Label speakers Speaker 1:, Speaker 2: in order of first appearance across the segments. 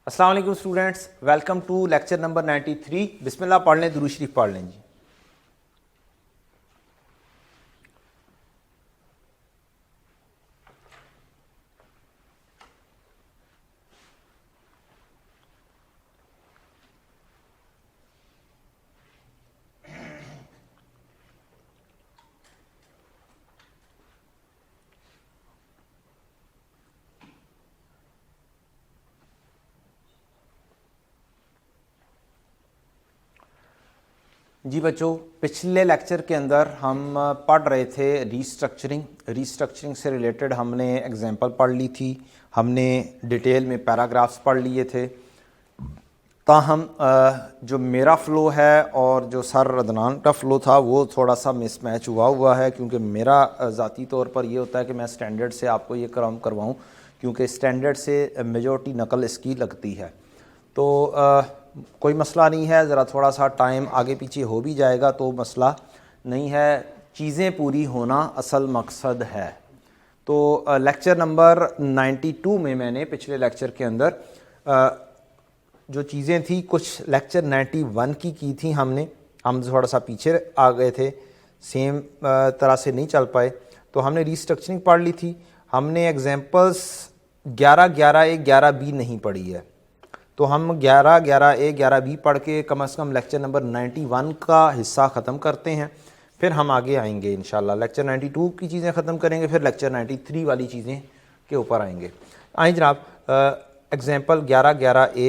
Speaker 1: अस्सलाम वालेकुम students, welcome to lecture number 93। बिस्मिल्लाह पढ़ लें, दुरूद शरीफ पढ़ लें जी। जी बच्चों, पिछले लेक्चर के अंदर हम पढ़ रहे थे रीस्ट्रक्चरिंग से रिलेटेड हमने एग्जांपल पढ़ ली थी, हमने डिटेल में पैराग्राफ्स पढ़ लिए थे। ताहम जो मेरा फ़्लो है और जो सर अदनान का फ़्लो था वो थोड़ा सा मिसमैच हुआ है, क्योंकि मेरा ज़ाती तौर पर ये होता है कि मैं स्टैंडर्ड से आपको ये काम करवाऊँ, क्योंकि स्टैंडर्ड से मेजॉरिटी नकल इसकी लगती है। तो कोई मसला नहीं है, ज़रा थोड़ा सा टाइम आगे पीछे हो भी जाएगा तो मसला नहीं है, चीज़ें पूरी होना असल मकसद है। तो लेक्चर नंबर 92 में मैंने पिछले लेक्चर के अंदर जो चीज़ें थी कुछ लेक्चर 91 की थी हम थोड़ा सा पीछे आ गए थे, सेम तरह से नहीं चल पाए। तो हमने रीस्ट्रक्चरिंग पढ़ ली थी, हमने एग्जांपल्स 11A 11B नहीं पढ़ी है। तो हम 11A 11B पढ़ के कम से कम लेक्चर नंबर 91 का हिस्सा ख़त्म करते हैं, फिर हम आगे आएंगे इंशाल्लाह। लेक्चर 92 की चीज़ें ख़त्म करेंगे, फिर लेक्चर 93 वाली चीज़ें के ऊपर आएंगे। आइए जनाब, एग्जांपल 11A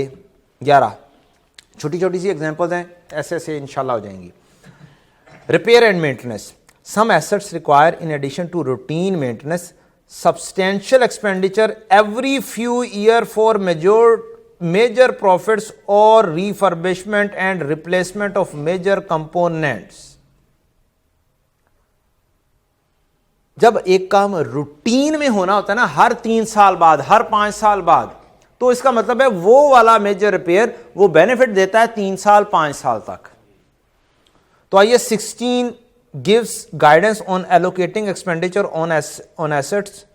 Speaker 1: 11 छोटी छोटी सी एग्जांपल्स हैं, ऐसे इंशाल्लाह हो जाएंगी। Repair and maintenance, some assets require in addition to routine maintenance substantial expenditure every few year for major profits or refurbishment and replacement of major components। जब एक काम रूटीन में होना होता है ना, हर 3 साल बाद, हर 5 साल बाद, तो इसका मतलब है वो वाला मेजर रिपेयर वो बेनिफिट देता है 3 साल 5 साल तक। तो आइए 16 gives guidance on allocating expenditure on assets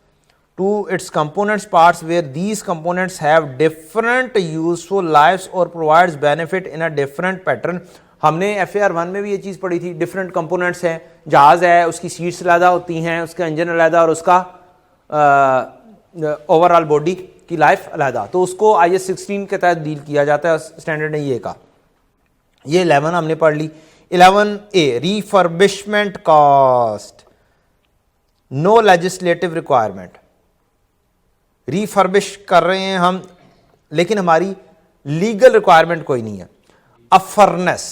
Speaker 1: to its components parts where these components have different useful lives or provides benefit in a different pattern। हमने FAR 1 में भी ये चीज़ पढ़ी थी, डिफरेंट कंपोनेंट्स हैं, जहाज़ है उसकी सीट्स अलहदा होती हैं, उसका इंजन अलहदा और उसका ओवरऑल बॉडी की लाइफ अलहदा। तो उसको IS 16 के तहत डील किया जाता है स्टैंडर्ड ने ये कहा। ये 11 हमने पढ़ ली। 11A refurbishment cost, no legislative requirement. Refurbish कर रहे हैं हम, लेकिन हमारी लीगल रिक्वायरमेंट कोई नहीं है। A furnace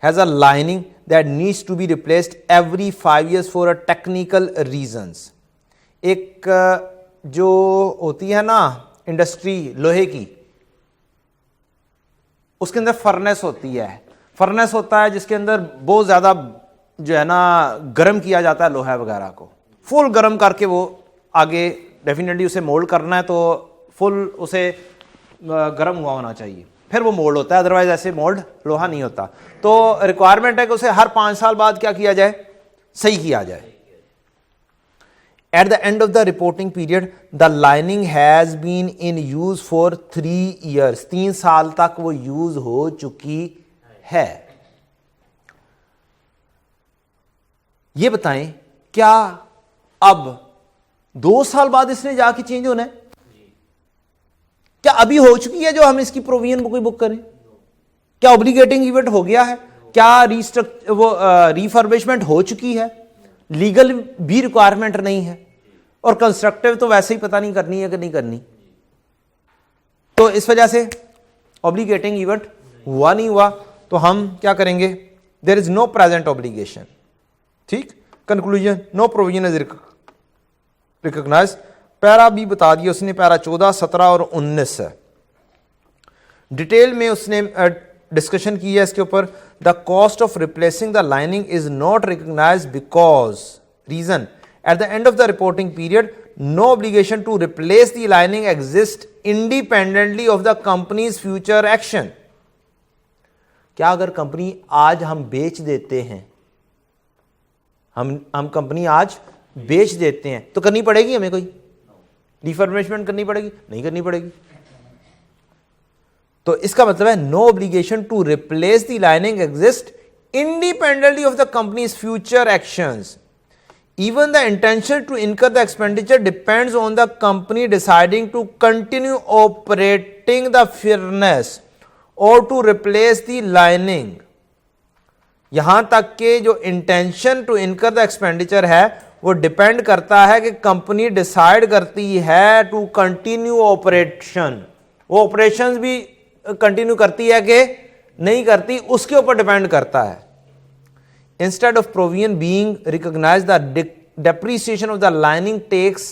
Speaker 1: has a lining that needs to be replaced every 5 years for a technical reasons. एक जो होती है ना इंडस्ट्री लोहे की, उसके अंदर फर्नेस होती है। फर्नेस होता है जिसके अंदर बहुत ज्यादा जो है ना गर्म किया जाता है लोहा वगैरह को, फुल गर्म करके वो आगे डेफिनेटली उसे मोल्ड करना है, तो फुल उसे गर्म हुआ होना चाहिए, फिर वो मोल्ड होता है, अदरवाइज ऐसे मोल्ड लोहा नहीं होता। तो रिक्वायरमेंट है कि उसे हर 5 साल बाद क्या किया जाए, सही किया जाए। At the end of the reporting period the lining has been in use for 3 years, 3 साल तक वो यूज हो चुकी है। ये बताएं क्या अब 2 साल बाद इसने जाके चेंज होना है? क्या अभी हो चुकी है जो हम इसकी प्रोविजन कोई बुक करें? क्या ऑब्लिगेटिंग इवेंट हो गया है? क्या रिफर्बिशमेंट हो चुकी है? लीगल भी रिक्वायरमेंट नहीं है, और कंस्ट्रक्टिव तो वैसे ही पता नहीं करनी है कि नहीं करनी। तो इस वजह से ऑब्लिगेटिंग इवेंट हुआ नहीं हुआ, तो हम क्या करेंगे, there is no present obligation. ठीक, conclusion, no provision is recognise. Para भी बता दिया उसने, पैरा 14, 17 और 19 है। डिटेल में उसने डिस्कशन की है इसके ऊपर। The cost of replacing the lining is not recognised because reason at the end of the reporting period no obligation to replace the lining exist independently of the company's future action. क्या अगर company आज हम बेच देते हैं, हम company आज बेच देते हैं, तो करनी पड़ेगी हमें कोई रिफर्बिशमेंट करनी पड़ेगी? नहीं करनी पड़ेगी। तो इसका मतलब है no obligation to replace the lining exist independently of the company's future actions. Even the intention to incur the expenditure depends on the company deciding to continue operating the furnace or to replace the lining. यहां तक के जो intention to incur the expenditure है वो depend करता है कि company decide करती है टू कंटिन्यू ऑपरेशन. वो ऑपरेशंस भी कंटिन्यू करती है कि नहीं करती, उसके ऊपर डिपेंड करता है. Instead of provision being recognized, the depreciation of the lining takes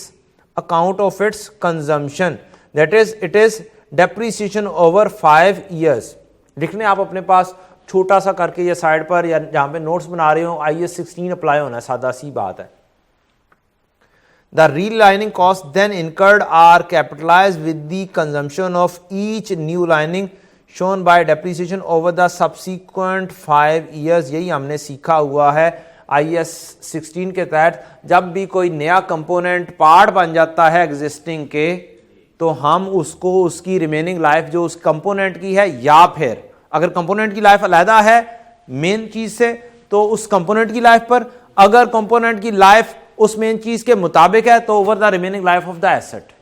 Speaker 1: account of its consumption. That is, it is depreciation over 5 years. लिखने आप अपने पास छोटा सा करके या साइड पर या जहां पे नोट्स बना रहे हो IAS 16 अप्लाई होना है, सादा सी बात है. The relining costs then incurred are capitalized with the consumption of each new lining shown by depreciation over the subsequent 5 years. यही हमने सीखा हुआ है IAS 16 के तहत. जब भी कोई नया कंपोनेंट पार्ट बन जाता है एग्जिस्टिंग के, तो हम उसको उसकी रिमेनिंग लाइफ जो उस कंपोनेंट की है, या फिर अगर कंपोनेंट की लाइफ अलहदा है मेन चीज से तो उस कंपोनेंट की लाइफ पर, अगर कंपोनेंट की लाइफ उस मेन चीज के मुताबिक है तो over the remaining life of the asset.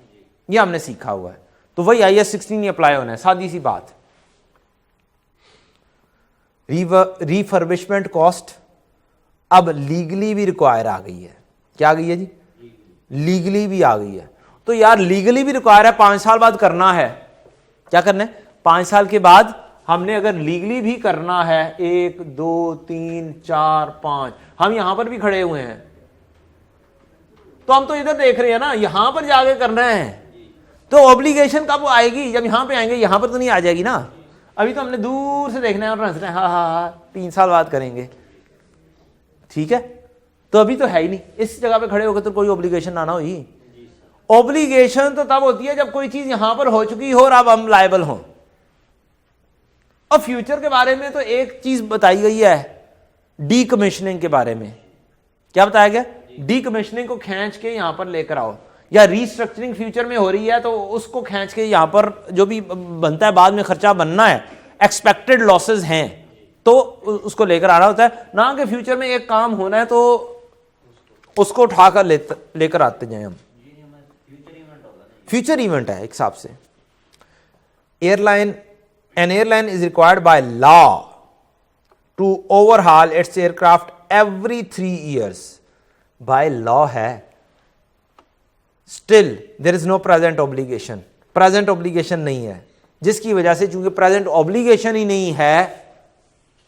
Speaker 1: ये हमने सीखा हुआ है. तो वही IAS 16 अप्लाई होना है, सादी सी बात. रिफर्बिशमेंट कॉस्ट अब लीगली भी रिक्वायर आ गई है. क्या आ गई है जी? लीगली भी आ गई है. तो यार लीगली भी रिक्वायर है, 5 साल बाद करना है. क्या करना है? 5 साल के बाद हमने अगर लीगली भी करना है, 1 2 3 4 5, हम यहां पर भी खड़े हुए हैं तो हम तो इधर देख रहे हैं ना, यहां पर जाके करना है. तो ऑब्लिगेशन कब आएगी? जब यहां पे आएंगे. यहां पर तो नहीं आ जाएगी ना. अभी तो हमने दूर से देखना है और हंसना है, हाँ हाँ हाँ 3 साल बाद करेंगे. ठीक है, तो अभी तो है ही नहीं. इस जगह पे खड़े होकर तो कोई ऑब्लिगेशन ना हुई. ऑब्लिगेशन तो तब होती है जब कोई चीज यहां पर हो चुकी हो और अब हम लायबल हों. और फ्यूचर के बारे में तो एक चीज बताई गई है, डीकमिशनिंग के बारे में. क्या बताया गया? डीकमिशनिंग को खींच के यहां पर लेकर आओ, या रीस्ट्रक्चरिंग फ्यूचर में हो रही है तो उसको खींच के यहां पर जो भी बनता है बाद में खर्चा बनना है, एक्सपेक्टेड लॉसेस हैं तो उसको लेकर आना होता है. ना कि फ्यूचर में एक काम होना है तो उसको उठाकर लेकर आते जाए हम. फ्यूचर इवेंट है एक हिसाब से. An airline is required by law to overhaul its aircraft every 3 years. By law है. Still there is no present obligation. Present obligation नहीं है, जिसकी वजह से चूंकि प्रेजेंट ऑब्लिगेशन ही नहीं है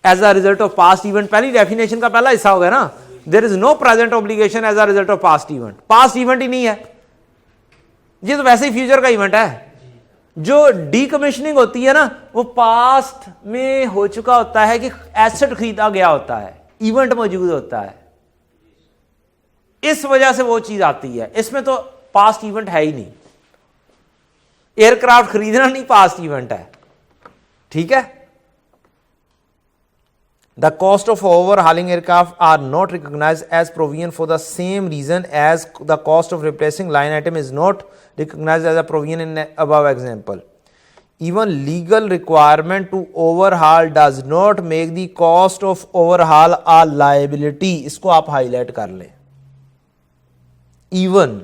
Speaker 1: as a result of past event. पहली डेफिनेशन का पहला हिस्सा हो गया ना, there is no present obligation as a result of past event. Past event ही नहीं है, ये तो वैसे ही फ्यूचर का इवेंट है. जो डीकमिशनिंग होती है ना, वो पास्ट में हो चुका होता है कि एसेट खरीदा गया होता है, इवेंट मौजूद होता है, इस वजह से वो चीज आती है. इसमें तो पास्ट इवेंट है ही नहीं. एयरक्राफ्ट खरीदना नहीं पास्ट इवेंट है. ठीक है. The cost of overhauling aircraft are not recognised as provision for the same reason as the cost of replacing line item is not recognized as a provision in above example. Even legal requirement to overhaul does not make the cost of overhaul a liability. इसको आप highlight कर लें. Even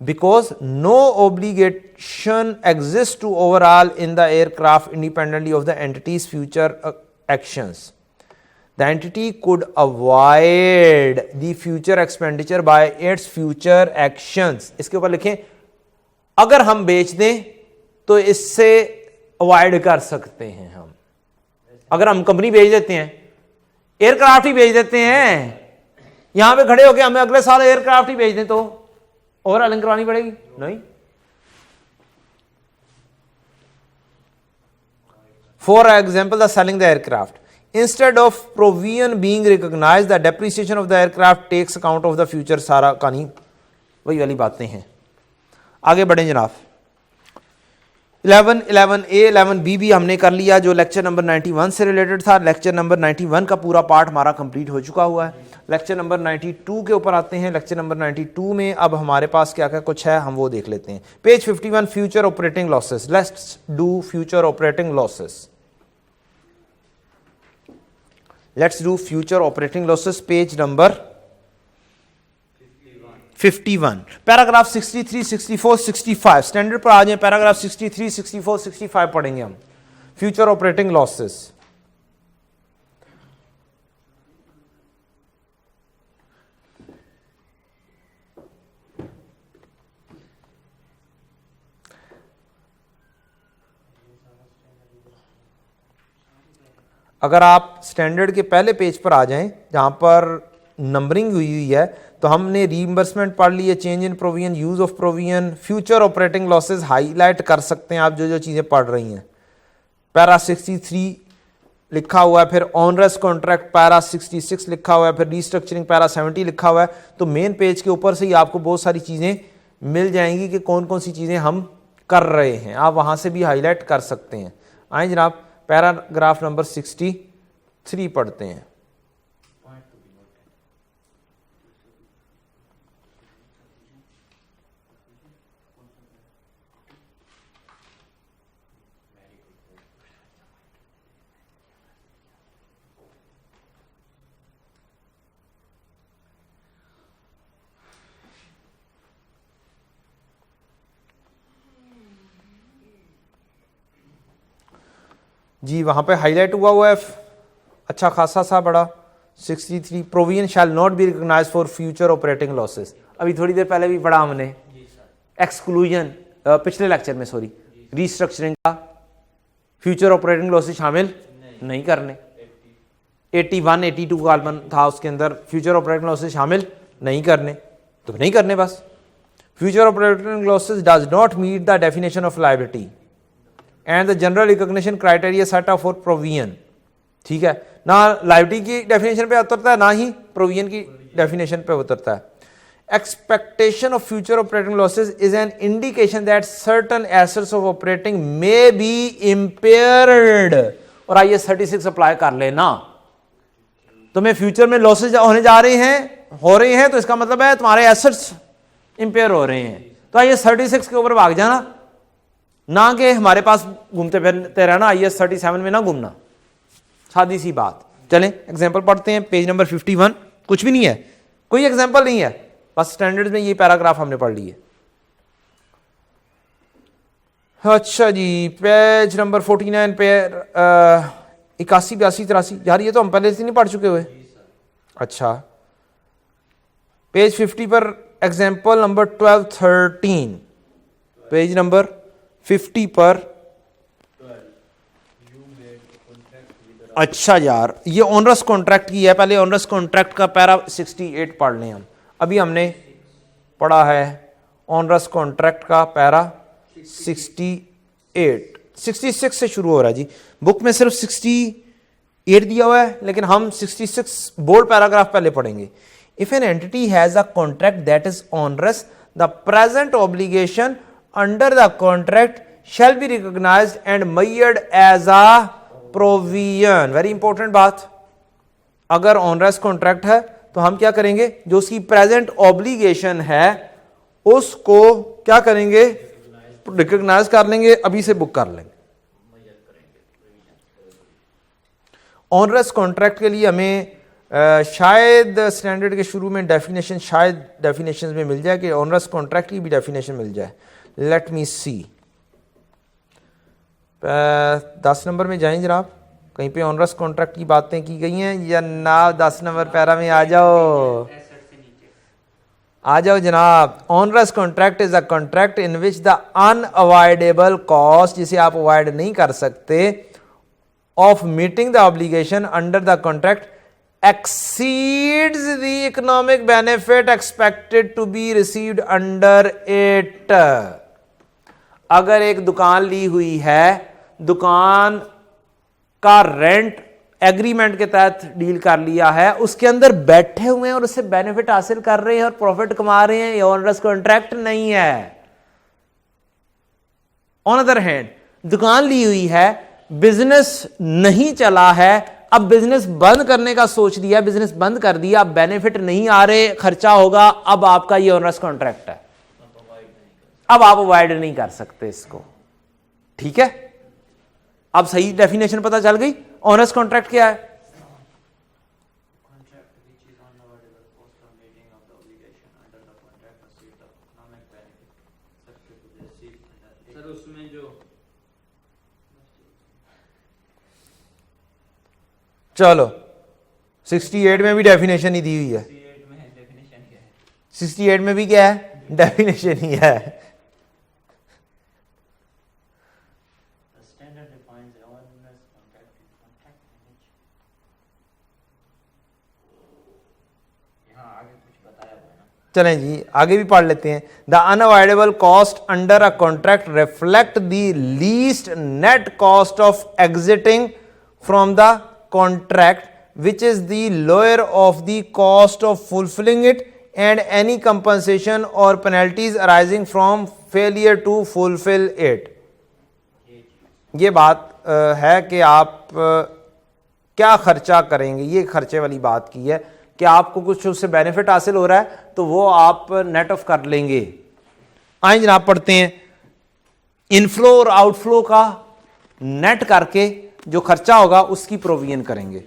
Speaker 1: because no obligation exists to overhaul in the aircraft independently of the entity's future actions. The entity could avoid the future expenditure by its future actions. इसके ऊपर लिखें, अगर हम बेच दें तो इससे अवॉइड कर सकते हैं हम. अगर हम कंपनी बेच देते हैं, एयरक्राफ्ट ही बेच देते हैं, यहां पे खड़े होकर हमें अगले साल एयरक्राफ्ट ही बेच दें तो ओवरहॉलिंग करवानी पड़ेगी? नहीं. For example, the selling the aircraft. Instead of provision being recognized, the depreciation of the aircraft takes account of the future. सारा कहानी वही वाली बातें हैं. आगे बढ़ें जनाब. 11A 11B भी हमने कर लिया, जो लेक्चर नंबर 91 से रिलेटेड था। लेक्चर नंबर 91 का पूरा पार्ट हमारा कंप्लीट हो चुका हुआ है। लेक्चर नंबर 92 के ऊपर आते हैं। लेक्चर नंबर 92 में अब हमारे पास क्या क्या कुछ है हम वो देख लेते हैं। Page 51 future operating losses. Let's do future operating losses. Let's do future operating losses, page number 51, paragraph 63, 64, 65 standard पर आ जाए। पैराग्राफ 63, 64, 65 पढ़ेंगे हम, फ्यूचर ऑपरेटिंग लॉसेस। अगर आप स्टैंडर्ड के पहले पेज पर आ जाएं जहां पर नंबरिंग हुई है, तो हमने रीइंबर्समेंट पढ़ ली है, change in provision, use of provision, future operating losses highlight कर सकते हैं आप जो जो चीजें पढ़ रही हैं। पैरा 63 लिखा हुआ है, फिर ऑनरस कॉन्ट्रैक्ट पैरा 66 लिखा हुआ है, फिर रीस्ट्रक्चरिंग पैरा 70 लिखा हुआ है। तो मेन पेज के ऊपर से ही आपको बहुत सारी चीजें मिल जाएंगी कि कौन कौन सी चीजें हम कर रहे हैं, आप वहां से भी हाईलाइट कर सकते हैं। आए जनाब, पैराग्राफ नंबर 63 पढ़ते हैं। जी वहां पे हाईलाइट हुआ है अच्छा खासा सा बड़ा 63, provision shall not be recognise for future operating losses. अभी थोड़ी देर पहले भी पढ़ा हमने एक्सक्लूजन, पिछले लेक्चर में सॉरी, रीस्ट्रक्चरिंग का फ्यूचर ऑपरेटिंग लॉसेस शामिल नहीं करने। 81, 82 कॉलम था, उसके अंदर फ्यूचर ऑपरेटिंग लॉसेस शामिल नहीं करने, तो नहीं करने बस। Future operating losses does not meet the definition of liability and the general recognition criteria set of for provision. ठीक है ना, लायबिलिटी की डेफिनेशन पे उतरता है ना ही प्रोविजन की डेफिनेशन पे उतरता है। Expectation of future operating losses is an indication that certain assets of operating may be impaired. और आइए 36 अप्लाई कर लेना, तुम्हें फ्यूचर में लॉसेज होने जा रहे हैं, हो रहे हैं, तो इसका मतलब है तुम्हारे एसेट्स इंपेयर हो रहे हैं। तो आइए 36 के ऊपर भाग जाना, ना कि हमारे पास घूमते फिरते रहना, IAS 37 में ना घूमना, सादी सी बात। चलें एग्जांपल पढ़ते हैं, पेज नंबर 51। कुछ भी नहीं है, कोई एग्जांपल नहीं है, बस स्टैंडर्ड्स में ये पैराग्राफ हमने पढ़ लिए। अच्छा जी, पेज नंबर 49 पे 81, 82, 83, यार ये तो हम पहले से नहीं पढ़ चुके हुए। अच्छा, पेज 50 पर एग्जांपल नंबर 12, 13, पेज नंबर 50 पर। अच्छा यार, ये ऑनरस कॉन्ट्रैक्ट की है, पहले ऑनरस कॉन्ट्रैक्ट का पैरा 68 पढ़ लें हम। अभी हमने पढ़ा है ऑनरस कॉन्ट्रैक्ट का पैरा 68, 66 से शुरू हो रहा है जी। बुक में सिर्फ 68 दिया हुआ है, लेकिन हम 66 बोल्ड पैराग्राफ पहले पढ़ेंगे। If an entity has a contract that is onerous, the present obligation under the contract shall be recognised and measured as a provision. Very important बात, अगर ऑनरस कॉन्ट्रैक्ट है तो हम क्या करेंगे, जो उसकी प्रेजेंट ऑब्लिगेशन है उसको क्या करेंगे, रिकॉग्नाइज कर लेंगे, अभी से बुक कर लेंगे। ऑनरस कॉन्ट्रैक्ट के लिए हमें शायद स्टैंडर्ड के शुरू में डेफिनेशन, शायद डेफिनेशन में मिल जाए कि ऑनरस कॉन्ट्रैक्ट की भी डेफिनेशन मिल जाए। लेट मी सी, 10 नंबर में जाएं जनाब, कहीं पे ऑनरस कॉन्ट्रैक्ट की बातें की गई हैं या ना? 10 नंबर पैरा में आ जाओ, आ जाओ जनाब। Onerous contract is a contract in which the unavoidable cost, जिसे आप अवॉइड नहीं कर सकते, of meeting the obligation under the contract exceeds the economic benefit expected to be received under it। अगर एक दुकान ली हुई है, दुकान का रेंट एग्रीमेंट के तहत डील कर लिया है, उसके अंदर बैठे हुए हैं और उससे बेनिफिट हासिल कर रहे हैं और प्रॉफिट कमा रहे हैं, ये ऑनरस कॉन्ट्रैक्ट नहीं है। ऑन अदर हैंड दुकान ली हुई है, बिजनेस नहीं चला है, अब बिजनेस बंद करने का सोच दिया, बिजनेस बंद कर दिया, बेनिफिट नहीं आ रहे, खर्चा होगा, अब आपका ये ओनरस कॉन्ट्रैक्ट है, अब आप अवॉइड नहीं कर सकते इसको। ठीक है, अब सही डेफिनेशन पता चल गई। ओनरस कॉन्ट्रैक्ट क्या है? चलो 68 में भी डेफिनेशन ही दी हुई है, 68 में भी क्या है? डेफिनेशन ही है। चलें जी आगे भी पढ़ लेते हैं। The unavoidable cost under a contract reflect the least net cost of exiting from the contract which is the lower of the cost of fulfilling it and any compensation or penalties arising from failure to fulfill it। ये बात है कि आप क्या खर्चा करेंगे, ये खर्चे वाली बात की है कि आपको कुछ उससे बेनिफिट हासिल हो रहा है तो वो आप नेट ऑफ कर लेंगे। आइए जनाब पढ़ते हैं, इनफ्लो और आउटफ्लो का नेट करके जो खर्चा होगा उसकी प्रोविजन करेंगे।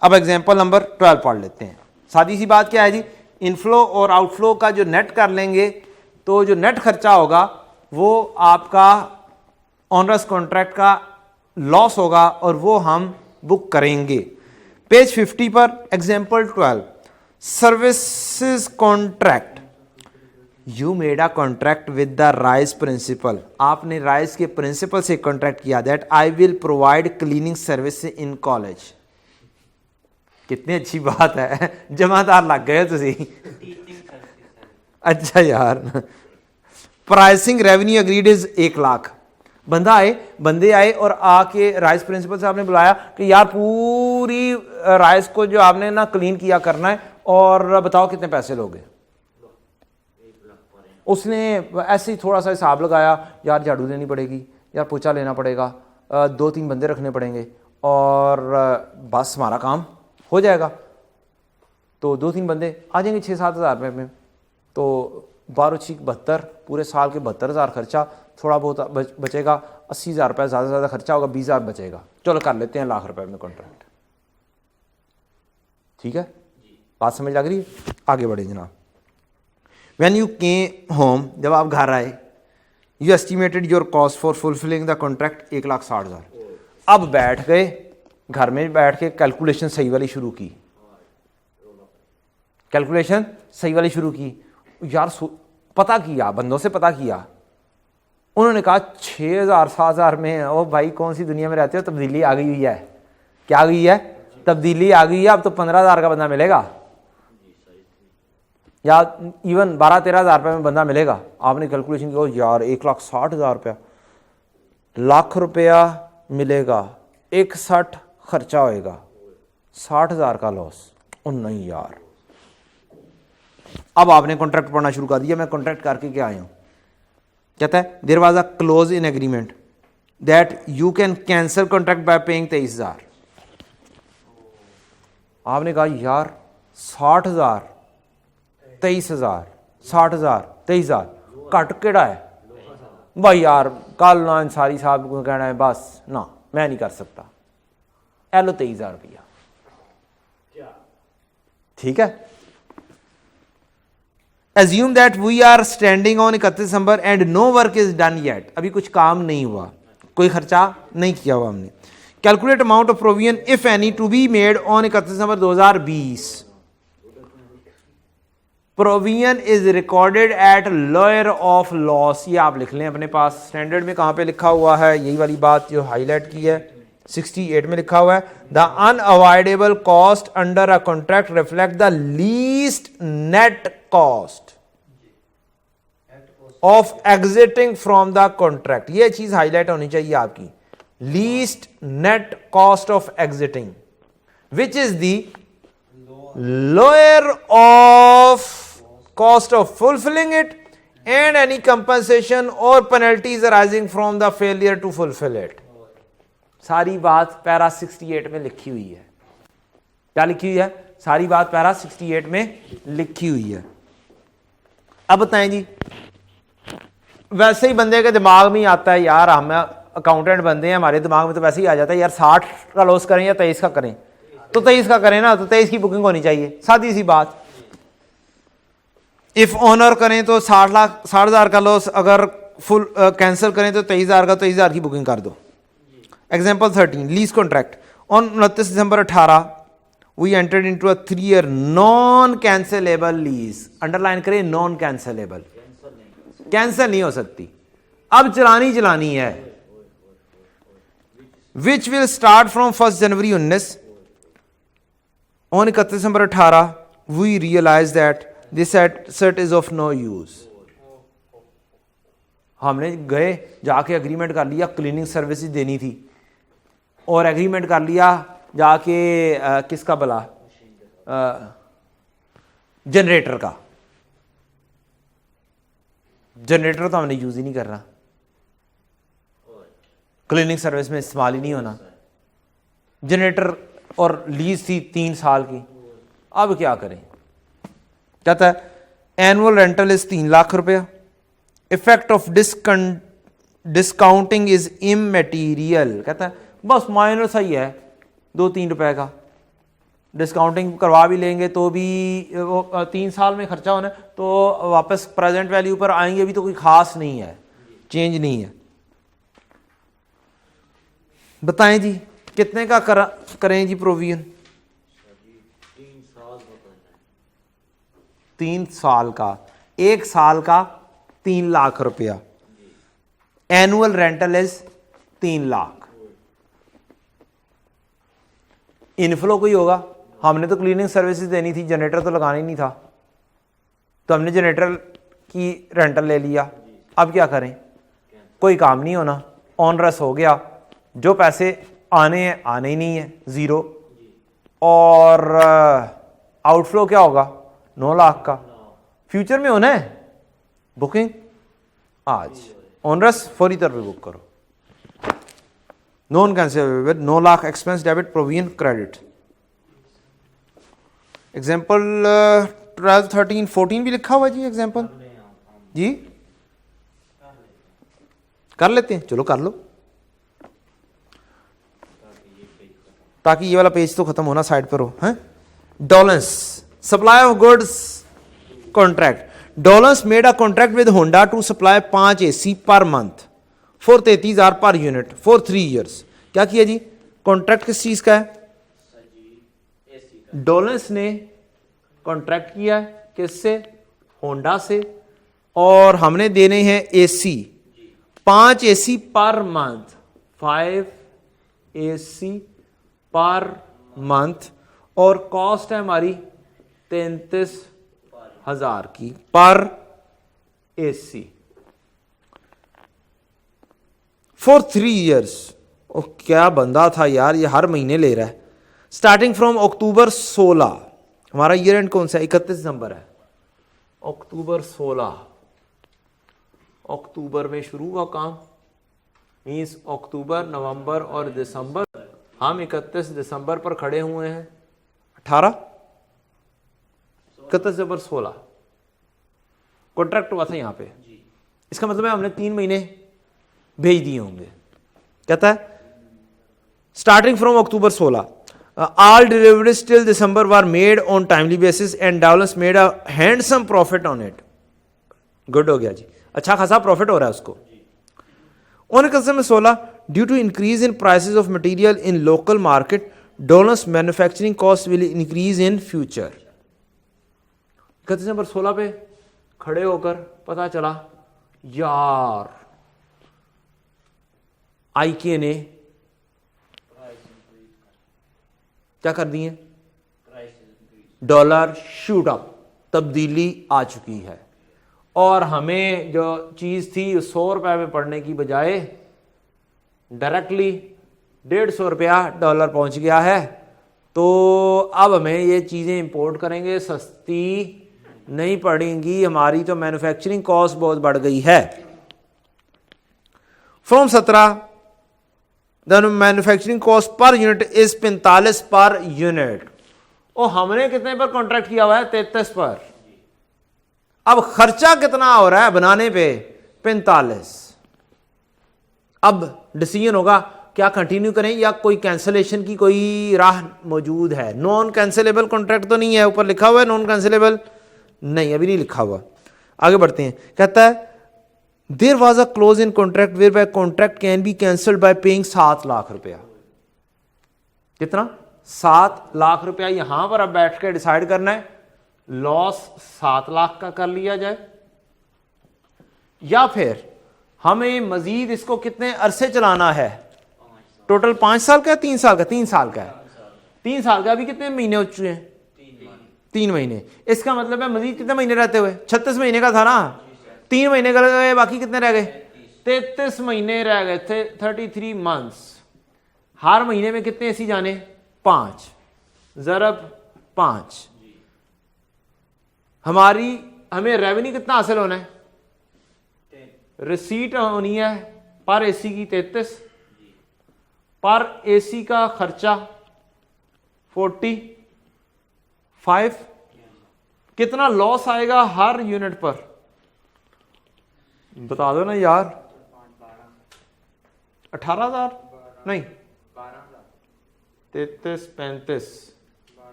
Speaker 1: अब एग्जांपल नंबर 12 पढ़ लेते हैं। सादी सी बात क्या है जी, इनफ्लो और आउटफ्लो का जो नेट कर लेंगे तो जो नेट खर्चा होगा वो आपका ऑनरस कॉन्ट्रैक्ट का लॉस होगा और वो हम बुक करेंगे। पेज 50 पर example 12, services contract. You made a contract with the rise principal, आपने राइज के प्रिंसिपल से कॉन्ट्रैक्ट किया that I will provide cleaning service in college. कितनी अच्छी बात है, जमादार लग गए तुसी। अच्छा यार, pricing revenue agreed is 1 lakh. बंदे आए और आके राइस प्रिंसिपल से आपने बुलाया कि यार पूरी राइस को जो आपने ना क्लीन किया करना है और बताओ कितने पैसे लोगे। उसने ऐसे ही थोड़ा सा हिसाब लगाया, यार झाड़ू देनी पड़ेगी, यार पोछा लेना पड़ेगा, 2-3 बंदे रखने पड़ेंगे और बस हमारा काम हो जाएगा। तो 2-3 बंदे आ जाएंगे 6-7 हज़ार रुपये में, तो 12×6 = 72, पूरे साल के 72,000 खर्चा, थोड़ा बहुत बचेगा 80,000 रुपये, ज़्यादा से ज़्यादा खर्चा होगा 20,000 बचेगा। चलो कर लेते हैं 1 लाख रुपये में कॉन्ट्रैक्ट। ठीक है, बात समझ लग रही है? आगे बढ़े जनाब। When you came home, जब आप घर आए, you estimated your cost for fulfilling the contract 1,60,000। अब बैठ गए घर में, बैठ के कैलकुलेशन सही वाली शुरू की, कैलकुलेशन सही वाली शुरू की यार। पता किया, बंदों से पता किया, उन्होंने कहा 6,000-7,000 में। ओ भाई कौन सी दुनिया में रहते हो, तब्दीली आ गई हुई है। क्या आ गई है? तब्दीली आ गई है। अब तो 15,000 का बंदा मिलेगा या इवन 12-13,000 रुपये में बंदा मिलेगा। आपने कैलकुलेशन की, यार 1,60,000 रुपया, लाख रुपया मिलेगा, 61 खर्चा होएगा, 60,000 का लॉस। ओ नहीं यार, अब आपने कॉन्ट्रैक्ट पढ़ना शुरू कर दिया। मैं कॉन्ट्रैक्ट करके क्या आया हूं, कहता है there was a clause in agreement that you can cancel contract by paying 23,000। आपने कहा यार 60,000 23,000, 60,000 23,000 घट केड़ा है भाई यार। कल ना अंसारी साहब को कहना है बस ना, मैं नहीं कर सकता, एलो 23,000 रुपया। ठीक है, assume that we are standing on 31 December and no work is done yet. अभी कुछ काम नहीं हुआ, कोई खर्चा नहीं किया हुआ हमने। Calculate amount of provision if any to be made on 31 December 2020। Provision is recorded at lower of loss. ये आप लिख लें अपने पास, स्टैंडर्ड में कहां पे लिखा हुआ है, यही वाली बात जो हाईलाइट की है 68 में लिखा हुआ है। The unavoidable cost under a contract reflect the least net cost of exiting from the contract. ये चीज हाईलाइट होनी चाहिए आपकी, least net cost of exiting which is the lower of cost of fulfilling it and any compensation और penalties arising from the failure to fulfil it. सारी बात para 68 में लिखी हुई है। क्या लिखी हुई है? सारी बात पैरा 68 में लिखी हुई है। अब बताएं जी, वैसे ही बंदे के दिमाग में ही आता है यार, हम अकाउंटेंट बंदे हैं, हमारे दिमाग में तो वैसे ही आ जाता है यार 60 का लॉस करें या 23 का करें, तो 23 का करें ना, तो 23 की बुकिंग होनी चाहिए, सादी सी बात। इफ ऑनर करें तो 60,000 का लॉस, अगर फुल कैंसिल करें तो 23,000 का, 23,000 की बुकिंग कर दो। Example 13, lease contract on 29 December 18 we entered into a 3 year non cancellable lease. Underline करें, नॉन कैंसिलेबल, कैंसिल नहीं हो सकती, अब चलानी है। Which will start from 1 January 19। On 31 December 18 we realise that this asset is of no use. हमने गए जाके एग्रीमेंट कर लिया, क्लीनिंग सर्विसेज देनी थी, और एग्रीमेंट कर लिया जाके किसका भला, जनरेटर का। जनरेटर तो हमने यूज ही नहीं करना, क्लीनिंग सर्विस में इस्तेमाल ही नहीं होना जनरेटर, और लीज थी 3 साल की। अब क्या करें? कहता है एनुअल रेंटल इज 3 लाख रुपया, इफेक्ट ऑफ डिस्काउंटिंग इज इमैटीरियल। कहता है बस माइनर सा ही है, 2-3 रुपए का, डिस्काउंटिंग करवा भी लेंगे तो भी 3 साल में खर्चा होना, तो वापस प्रेजेंट वैल्यू पर आएंगे भी तो कोई खास नहीं है, चेंज नहीं है। बताएं जी कितने का करें जी प्रोविजन? 3 साल का, 1 साल का 3 लाख रुपया, annual rental is 3 lakh. Inflow कोई होगा, हमने तो क्लीनिंग सर्विसेज देनी थी, जनरेटर तो लगाना ही नहीं था, तो हमने जनरेटर की रेंटल ले लिया। अब क्या करें? कोई काम नहीं होना, ऑनरस हो गया, जो पैसे आने हैं आने ही नहीं है, 0। और आउटफ्लो क्या होगा? 9 लाख का। फ्यूचर में होना है बुकिंग आज, ऑनरस फौरी तौर पे बुक करो। Non cancellable 9 lakh expense debit provision credit. Example 12, 13, 14 भी लिखा हुआ जी एग्जाम्पल जी, कर लेते हैं, चलो कर लो, ताकि ये वाला पेज तो खत्म होना साइड पर हो। हैं Dawlance supply of goods contract. Dawlance made a contract with Honda to supply 5 AC per month for 33,000 per unit for 3 years. क्या किया जी? कॉन्ट्रैक्ट किस चीज का है? डॉलेंस ने कॉन्ट्रैक्ट किया है किससे? होंडा से, और हमने देने हैं AC, 5 AC per month, 5 AC per month, और कॉस्ट है हमारी 33,000 की पर AC फॉर 3 ईयर्स। ओ क्या बंदा था यार, ये हर महीने ले रहा है। स्टार्टिंग फ्रॉम अक्टूबर 16, हमारा ईयर एंड कौन सा है? 31 दिसंबर है। अक्टूबर 16, अक्टूबर में शुरू हुआ काम, मीन्स अक्टूबर, नवंबर और दिसंबर। हम 31 दिसंबर पर खड़े हुए हैं, 31 दिसंबर 16 कॉन्ट्रैक्ट हुआ था यहां पे। इसका मतलब है हमने 3 महीने भेज दिए होंगे। कहता है starting from October 16 all deliveries till December were made on timely basis and Dowlance made a handsome profit on it. Good हो गया जी, अच्छा खासा प्रॉफिट हो रहा है उसको। On December 16, due to increase in prices of material in local market, Dowlance manufacturing costs will increase in future. 31 दिसंबर 16 पे खड़े होकर पता चला यार आईके ने क्या कर दिए? डॉलर शूट अप, तब्दीली आ चुकी है, और हमें जो चीज़ थी 100 रुपये में पड़ने की बजाय डायरेक्टली 150 रुपया डॉलर पहुंच गया है। तो अब हमें ये चीज़ें इंपोर्ट करेंगे सस्ती नहीं पड़ेंगी, हमारी तो मैन्युफैक्चरिंग कॉस्ट बहुत बढ़ गई है। From 17 the manufacturing cost per unit is 45 per unit. और हमने कितने पर कॉन्ट्रैक्ट किया हुआ है? 33 पर। अब खर्चा कितना हो रहा है बनाने पे? 45। अब डिसीजन होगा क्या कंटिन्यू करें या कोई कैंसलेशन की कोई राह मौजूद है। नॉन कैंसिलेबल कॉन्ट्रैक्ट तो नहीं है, ऊपर लिखा हुआ है नॉन कैंसिलेबल? नहीं, अभी नहीं लिखा हुआ। आगे बढ़ते हैं, कहता है there was a clause in contract whereby contract can be cancelled by paying 7 lakh रुपया। कितना? 7 लाख रुपया। यहां पर अब बैठ के डिसाइड करना है लॉस 7 लाख का कर लिया जाए या फिर हमें मजीद इसको कितने अरसे चलाना है? टोटल 5 साल का है, 3 साल का? 3 साल का है। 3 साल का। अभी कितने महीने हो चुके हैं? 3 महीने। इसका मतलब है मजीद कितने महीने रहते हुए? 36 महीने का था ना, 3 महीने का गए, बाकी कितने रह गए? 33 महीने रह गए थे। 33 मंथ्स। हर महीने में कितने ऐसी जाने? 5 ज़रब 5। हमें रेवेन्यू कितना हासिल होना है? रिसीट होनी है पर एसी की 33, पर एसी का खर्चा 45। कितना लॉस आएगा हर यूनिट पर? बता दो ना यार। 18,000 नहीं, 33 35,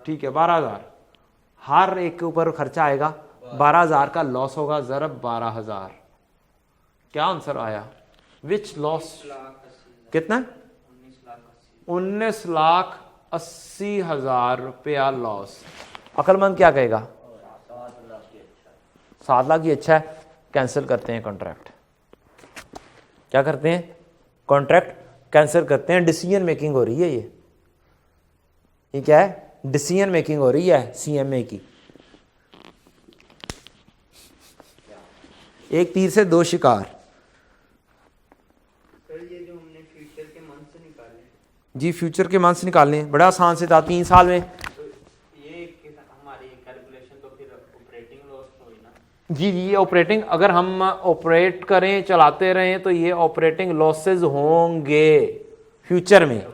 Speaker 1: ठीक है 12,000। हर एक के ऊपर खर्चा आएगा, 12,000 का लॉस होगा ज़रब 12,000। क्या आंसर आया? विच लॉस? कितना? 19,80,000 रुपया लॉस। अक्लमंद क्या कहेगा? 7 लाख ही अच्छा है, कैंसिल करते हैं कॉन्ट्रैक्ट। क्या करते हैं? कॉन्ट्रैक्ट कैंसिल करते हैं। डिसीजन मेकिंग हो रही है ये क्या है? डिसीजन मेकिंग हो रही है सीएमए की। एक तीर से 2 शिकार।
Speaker 2: ये जो हमने फ्यूचर के मंथ से निकाले
Speaker 1: जी, फ्यूचर के मंथ्स निकालने बड़ा आसान से था 3 साल में।
Speaker 2: तो ये हमारी कैलकुलेशन तो फिर ऑपरेटिंग लॉस हुई ना?
Speaker 1: जी, ये ऑपरेटिंग, अगर हम ऑपरेट करें चलाते रहें तो ये ऑपरेटिंग लॉसेज होंगे फ्यूचर में।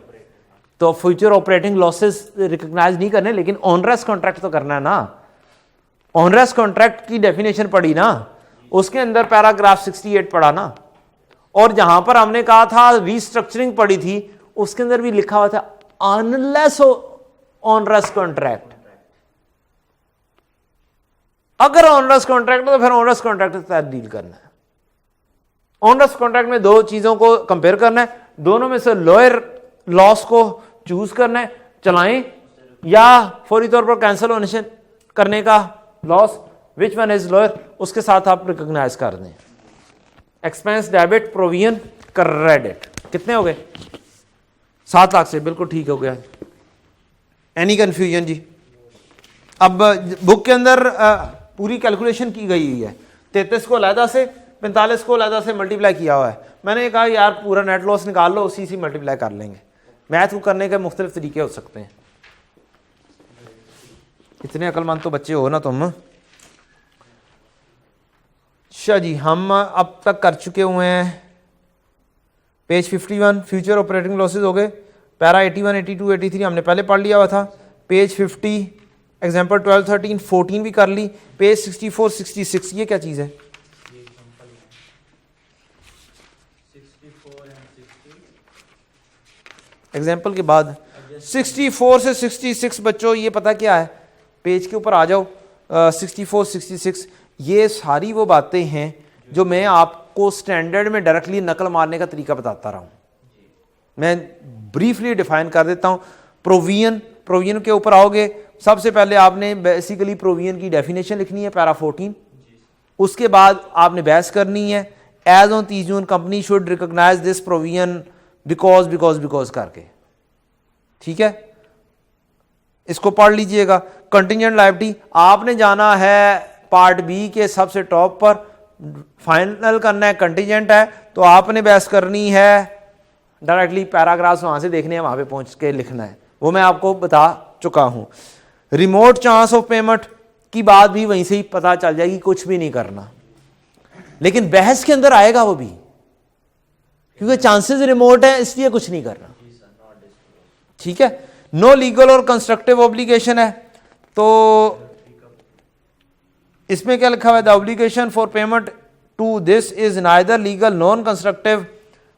Speaker 1: तो फ्यूचर ऑपरेटिंग लॉसेस रिकॉग्नाइज नहीं करने, लेकिन ऑनरेस कॉन्ट्रैक्ट तो करना है ना। ऑनरेस कॉन्ट्रैक्ट की डेफिनेशन पढ़ी ना, उसके अंदर पैराग्राफ 68 पढ़ा ना। और जहां पर हमने कहा था रीस्ट्रक्चरिंग पढ़ी थी, उसके अंदर भी लिखा हुआ था अनलेस ऑनरेस कॉन्ट्रैक्ट। अगर ऑनरेस कॉन्ट्रैक्ट तो फिर ऑनरेस कॉन्ट्रैक्ट के तहत डील करना है। ऑनरेस कॉन्ट्रैक्ट में 2 चीजों को कंपेयर करना है, दोनों में से लोअर लॉस को चूज करना है, चलाएं या फौरी तौर पर कैंसिल होने से करने का loss, which one is lower, उसके साथ आप रिकॉग्नाइज कर दें। एक्सपेंस डेबिट प्रोविजन क्रेडिट कितने हो गए? 7 लाख से बिल्कुल ठीक हो गया। एनी कंफ्यूजन जी? अब बुक के अंदर पूरी कैलकुलेशन की गई हुई है। 33 को अलहदा से, 45 को अलहदा से मल्टीप्लाई किया हुआ है। मैंने कहा यार पूरा नेट लॉस निकाल लो, उसी से मल्टीप्लाई कर लेंगे। मैथ को करने के मुख्तलिफ तरीके हो सकते हैं। इतने अक्लमंद तो बच्चे हो ना तुम। अच्छा जी, हम अब तक कर चुके हुए हैं पेज 51 फ्यूचर ऑपरेटिंग लॉसेज हो गए। पैरा 81 82 83 हमने पहले पढ़ लिया हुआ था। पेज 50 एग्जाम्पल 12 13 14 भी कर ली। पेज 64 66 ये क्या चीज़ है? एग्जाम्पल के बाद 64 से 66 बच्चों ये पता क्या है? पेज के ऊपर आ जाओ। 64 66 ये सारी वो बातें हैं जो मैं आपको स्टैंडर्ड में डायरेक्टली नकल मारने का तरीका बताता रहा हूँ। मैं ब्रीफली डिफाइन कर देता हूँ। प्रोविजन के ऊपर आओगे, सबसे पहले आपने बेसिकली प्रोविजन की डेफिनेशन लिखनी है पैरा 14। उसके बाद आपने बहस करनी है as on 30 June company should recognise this provision because करके। ठीक है, इसको पढ़ लीजिएगा। कंटिजेंट लायबिलिटी आपने जाना है पार्ट बी के सबसे टॉप पर, फाइनल करना है कंटिजेंट है तो आपने बहस करनी है डायरेक्टली पैराग्राफ्स वहां से देखने हैं, वहां पे पहुंच के लिखना है, वो मैं आपको बता चुका हूं। रिमोट चांस ऑफ पेमेंट की बात भी वहीं से ही पता चल जाएगी, कुछ भी नहीं करना। लेकिन बहस के अंदर आएगा वो भी, क्योंकि चांसेस रिमोट है, इसलिए कुछ नहीं करना। ठीक है। नो लीगल और कंस्ट्रक्टिव ऑब्लिगेशन है, तो इसमें क्या लिखा हुआ है, the obligation for payment to this is neither legal non constructive,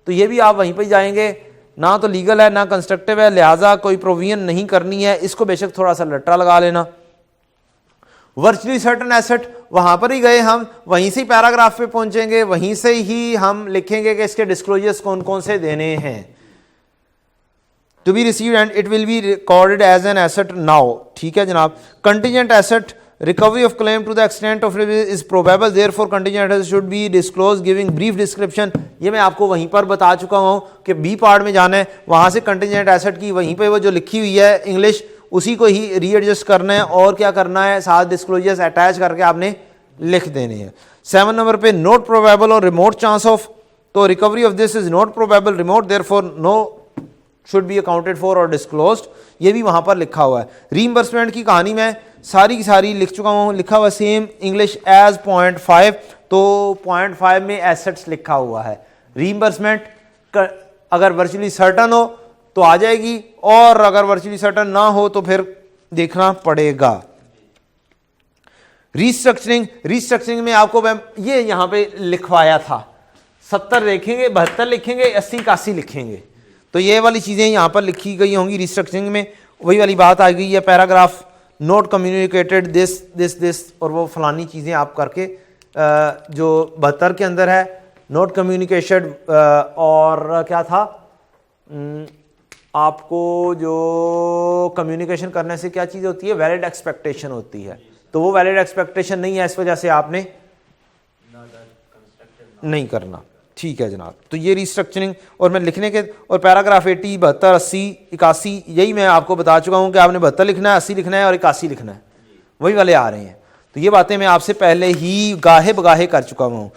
Speaker 1: तो ये भी आप वहीं पर जाएंगे, ना तो लीगल है ना कंस्ट्रक्टिव है, लिहाजा कोई प्रोविजन नहीं करनी है। इसको बेशक थोड़ा सा लटरा लगा लेना। वर्चुअली सर्टन एसेट, वहां पर ही गए हम, वहीं से ही पैराग्राफ पे पहुंचेंगे, वहीं से ही हम लिखेंगे कि इसके डिस्क्लोजर्स कौन कौन से देने हैं। To be received and it will be recorded as an asset now. ठीक है जनाब। Contingent asset, recovery of claim to the extent of is probable, therefore contingent assets should be disclosed giving brief description। ये मैं आपको वहीं पर बता चुका हूं कि बी पार्ट में जाना है, वहां से कंटीजेंट एसेट की वहीं पे वो जो लिखी हुई है इंग्लिश, उसी को ही रीएडजस्ट करना है और क्या करना है, साथ डिस्क्लोजर्स अटैच करके आपने लिख देने हैं। 7 नंबर पे नॉट प्रोबेबल और रिमोट चांस ऑफ, तो recovery of this is not probable remote, therefore no should be accounted for और डिस्क्लोज्ड, ये भी वहां पर लिखा हुआ है। रीइंबर्समेंट की कहानी मैं सारी की सारी लिख चुका हूं, लिखा हुआ सेम इंग्लिश एज 0.5, तो 0.5 में एसेट्स लिखा हुआ है। रीइंबर्समेंट अगर वर्चुअली सर्टन हो तो आ जाएगी, और अगर वर्चुअली सर्टन ना हो तो फिर देखना पड़ेगा। रीस्ट्रक्चरिंग, रीस्ट्रक्चरिंग में आपको मैं ये यहां पे लिखवाया था, 70 लिखेंगे, 72 लिखेंगे, 80 81 लिखेंगे, तो ये वाली चीजें यहां पर लिखी गई होंगी। रीस्ट्रक्चरिंग में वही वाली बात आ गई है, paragraph note communicated this this this, और वो फलानी चीज़ें आप करके जो 72 के अंदर है, नोट कम्युनिकेशन, और क्या था आपको जो कम्युनिकेशन करने से क्या चीज़ होती है, वैलिड एक्सपेक्टेशन होती है, तो वो वैलिड एक्सपेक्टेशन नहीं है, इस वजह से आपने नहीं करना। ठीक है जनाब। तो ये रिस्ट्रक्चरिंग, और मैं लिखने के, और पैराग्राफ 80, 72, 80, 81, यही मैं आपको बता चुका हूं कि आपने 72 लिखना है, 80 लिखना है और 81 लिखना है, वही वाले आ रहे हैं। तो ये बातें मैं आपसे पहले ही गाहे बगाहे कर चुका हूं।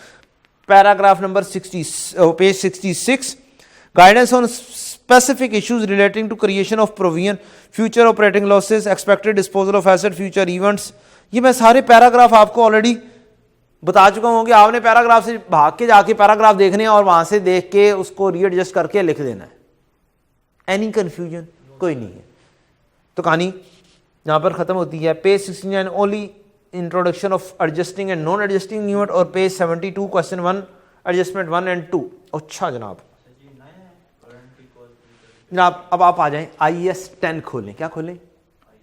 Speaker 1: Paragraph number 60, page 66, guidance on specific issues relating to creation of provision, future operating losses, expected disposal of asset, future events, ये मैं सारे पैराग्राफ आपको ऑलरेडी बता चुका हूं कि आपने पैराग्राफ से भाग के जाके पैराग्राफ देखने हैं और वहां से देख के उसको रीएडजस्ट करके लिख देना है। एनी कंफ्यूजन कोई नहीं है। तो कहानी यहां पर खत्म होती है। Page 69 only introduction of adjusting and non adjusting unit, और पेज 72 क्वेश्चन 1 एडजस्टमेंट 1 and 2। अच्छा जनाब, जनाब अब आप आ जाएं, IAS 10 खोलें। क्या खोलें?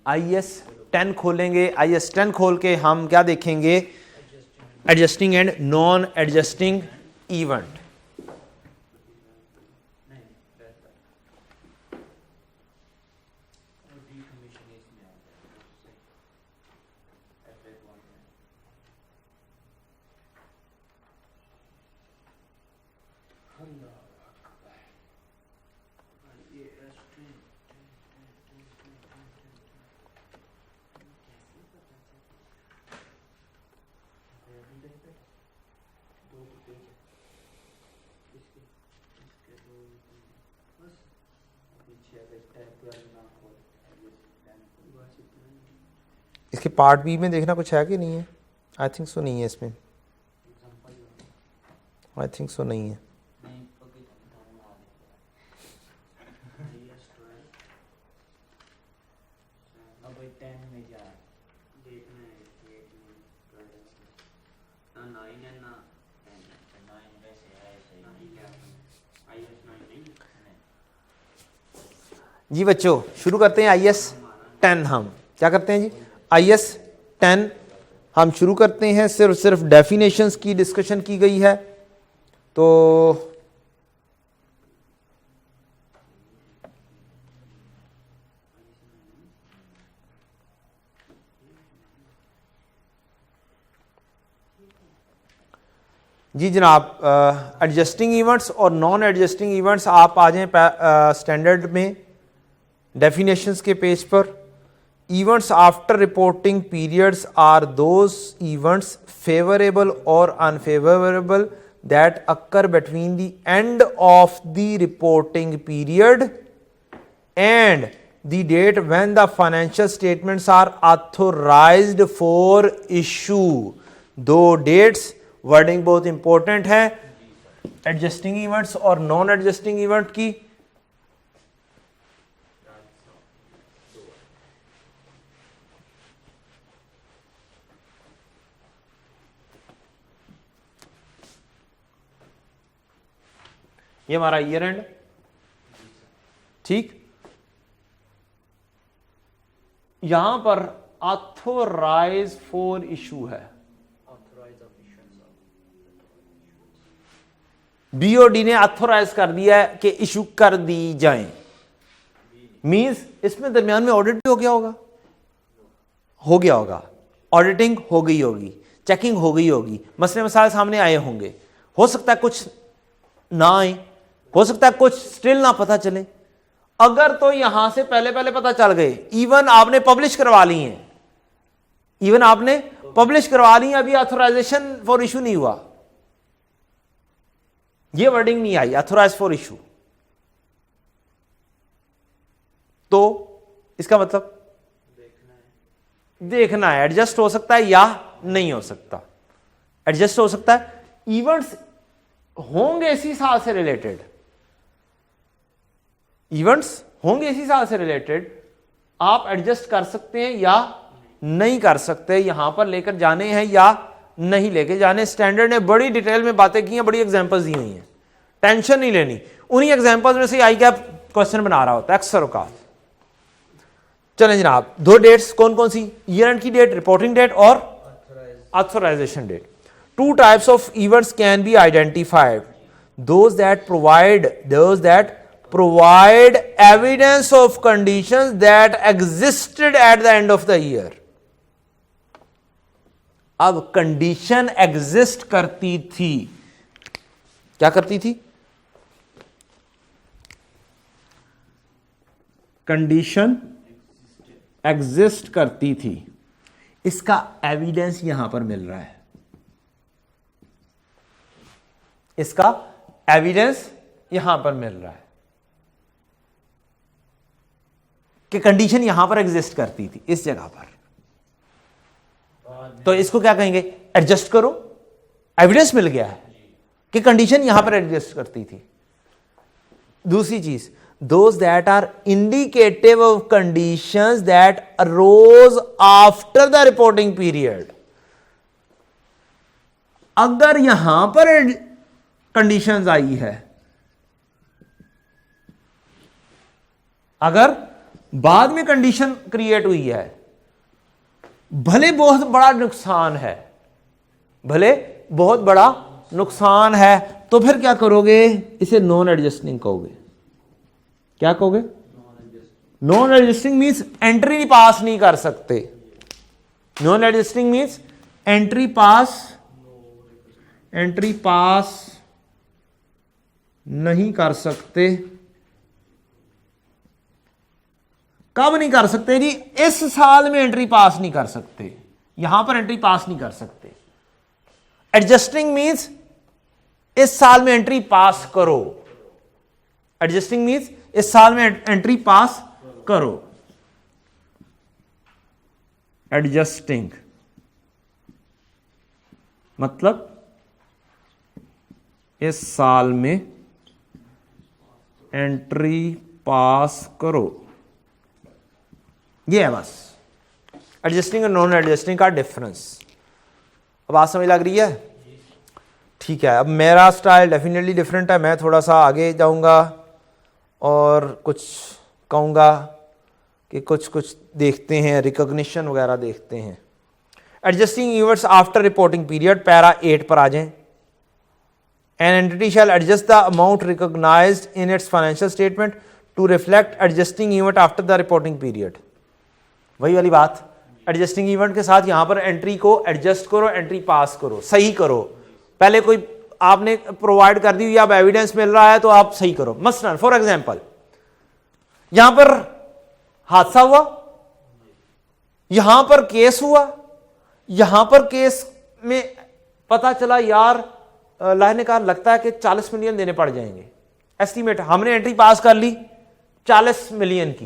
Speaker 1: IAS 10 खोलेंगे। IAS 10 खोल के हम क्या देखेंगे, adjusting and non adjusting event. इसके पार्ट बी में देखना कुछ है कि नहीं है? आई थिंक सो नहीं है इसमें, आई थिंक सो नहीं है। जी बच्चों शुरू करते हैं IAS 10। हम क्या करते हैं जी, IAS 10 हम शुरू करते हैं। सिर्फ डेफिनेशंस की डिस्कशन की गई है। तो जी जनाब, एडजस्टिंग इवेंट्स और नॉन एडजस्टिंग इवेंट्स आप आ जाएं स्टैंडर्ड में डेफिनेशंस के पेज पर। Events after reporting periods are those events favourable और unfavourable that occur between the end of the reporting period and the date when the financial statements are authorised for issue. दो dates, wording बहुत important है, adjusting events और non adjusting event की। ये हमारा year end, ठीक। यहां पर ऑथोराइज फॉर इशू है, बीओडी ने ऑथोराइज कर दिया है कि इशू कर दी जाए। मींस इसमें दरमियान में ऑडिट भी हो गया होगा, ऑडिटिंग हो गई होगी, चेकिंग हो गई होगी, मसले मसाइल सामने आए होंगे, हो सकता है कुछ ना आए, हो सकता है कुछ स्टिल ना पता चले। अगर तो यहां से पहले पता चल गए, इवन आपने पब्लिश करवा ली है, अभी ऑथोराइजेशन फॉर इशू नहीं हुआ, ये वर्डिंग नहीं आई ऑथोराइज फॉर इशू, तो इसका मतलब देखना है एडजस्ट हो सकता है या नहीं हो सकता। एडजस्ट हो सकता है, इवेंट्स होंगे इसी साल से रिलेटेड, आप एडजस्ट कर सकते हैं या नहीं कर सकते, यहां पर लेकर जाने हैं या नहीं लेके जाने। स्टैंडर्ड ने बड़ी डिटेल में बातें की हैं, बड़ी एग्जांपल्स दी हुई हैं, टेंशन नहीं लेनी। उन्हीं एग्जांपल्स में से आई कैप क्वेश्चन बना रहा होता है अक्सर औकात। चलें जनाब, दो डेट्स कौन कौन सी, ईयर एंड की डेट, रिपोर्टिंग डेट और authorisation date. Two types of events can be identified, those that provide evidence of conditions that existed at the end of the year. अब कंडीशन एग्जिस्ट करती थी, क्या करती थी, कंडीशन एग्जिस्ट करती थी, इसका एविडेंस यहां पर मिल रहा है, इसका एविडेंस यहां पर मिल रहा है कि कंडीशन यहां पर एग्जिस्ट करती थी इस जगह पर। तो इसको क्या कहेंगे, एडजस्ट करो, एविडेंस मिल गया है कि कंडीशन यहां पर एडजस्ट करती थी। दूसरी चीज, those that are indicative of conditions that arose after the reporting period. अगर यहां पर कंडीशंस आई है, अगर बाद में कंडीशन क्रिएट हुई है, भले बहुत बड़ा नुकसान है, तो फिर क्या करोगे, इसे नॉन एडजस्टिंग कहोगे। क्या कहोगे, नॉन एडजस्टिंग मींस एंट्री पास नहीं कर सकते, नॉन एडजस्टिंग मींस एंट्री पास नहीं कर सकते। कब नहीं कर सकते जी, इस साल में एंट्री पास नहीं कर सकते, यहां पर एंट्री पास नहीं कर सकते। एडजस्टिंग मींस इस साल में एंट्री पास करो, एडजस्टिंग मींस इस साल में एंट्री पास करो। एडजस्टिंग मतलब इस साल में एंट्री पास करो, ये है बस एडजस्टिंग और नॉन एडजस्टिंग का डिफरेंस। अब बात समझ लग रही है, ठीक है। अब मेरा स्टाइल डेफिनेटली डिफरेंट है, मैं थोड़ा सा आगे जाऊंगा और कुछ कहूंगा कि कुछ देखते हैं, रिकॉग्निशन वगैरह देखते हैं। Adjusting events after reporting period, para 8 पर आ जाएं। An entity shall adjust the amount recognised in its financial statement to reflect adjusting event after the reporting period. वही वाली बात, एडजस्टिंग इवेंट के साथ यहां पर एंट्री को एडजस्ट करो, एंट्री पास करो, सही करो। पहले कोई आपने प्रोवाइड कर दी हुई, अब एविडेंस मिल रहा है तो आप सही करो। मसलन फॉर एग्जांपल, यहां पर हादसा हुआ, यहां पर केस हुआ, यहां पर केस में पता चला यार लाह ने कहा लगता है कि 40 मिलियन देने पड़ जाएंगे, एस्टीमेट हमने एंट्री पास कर ली 40 मिलियन की।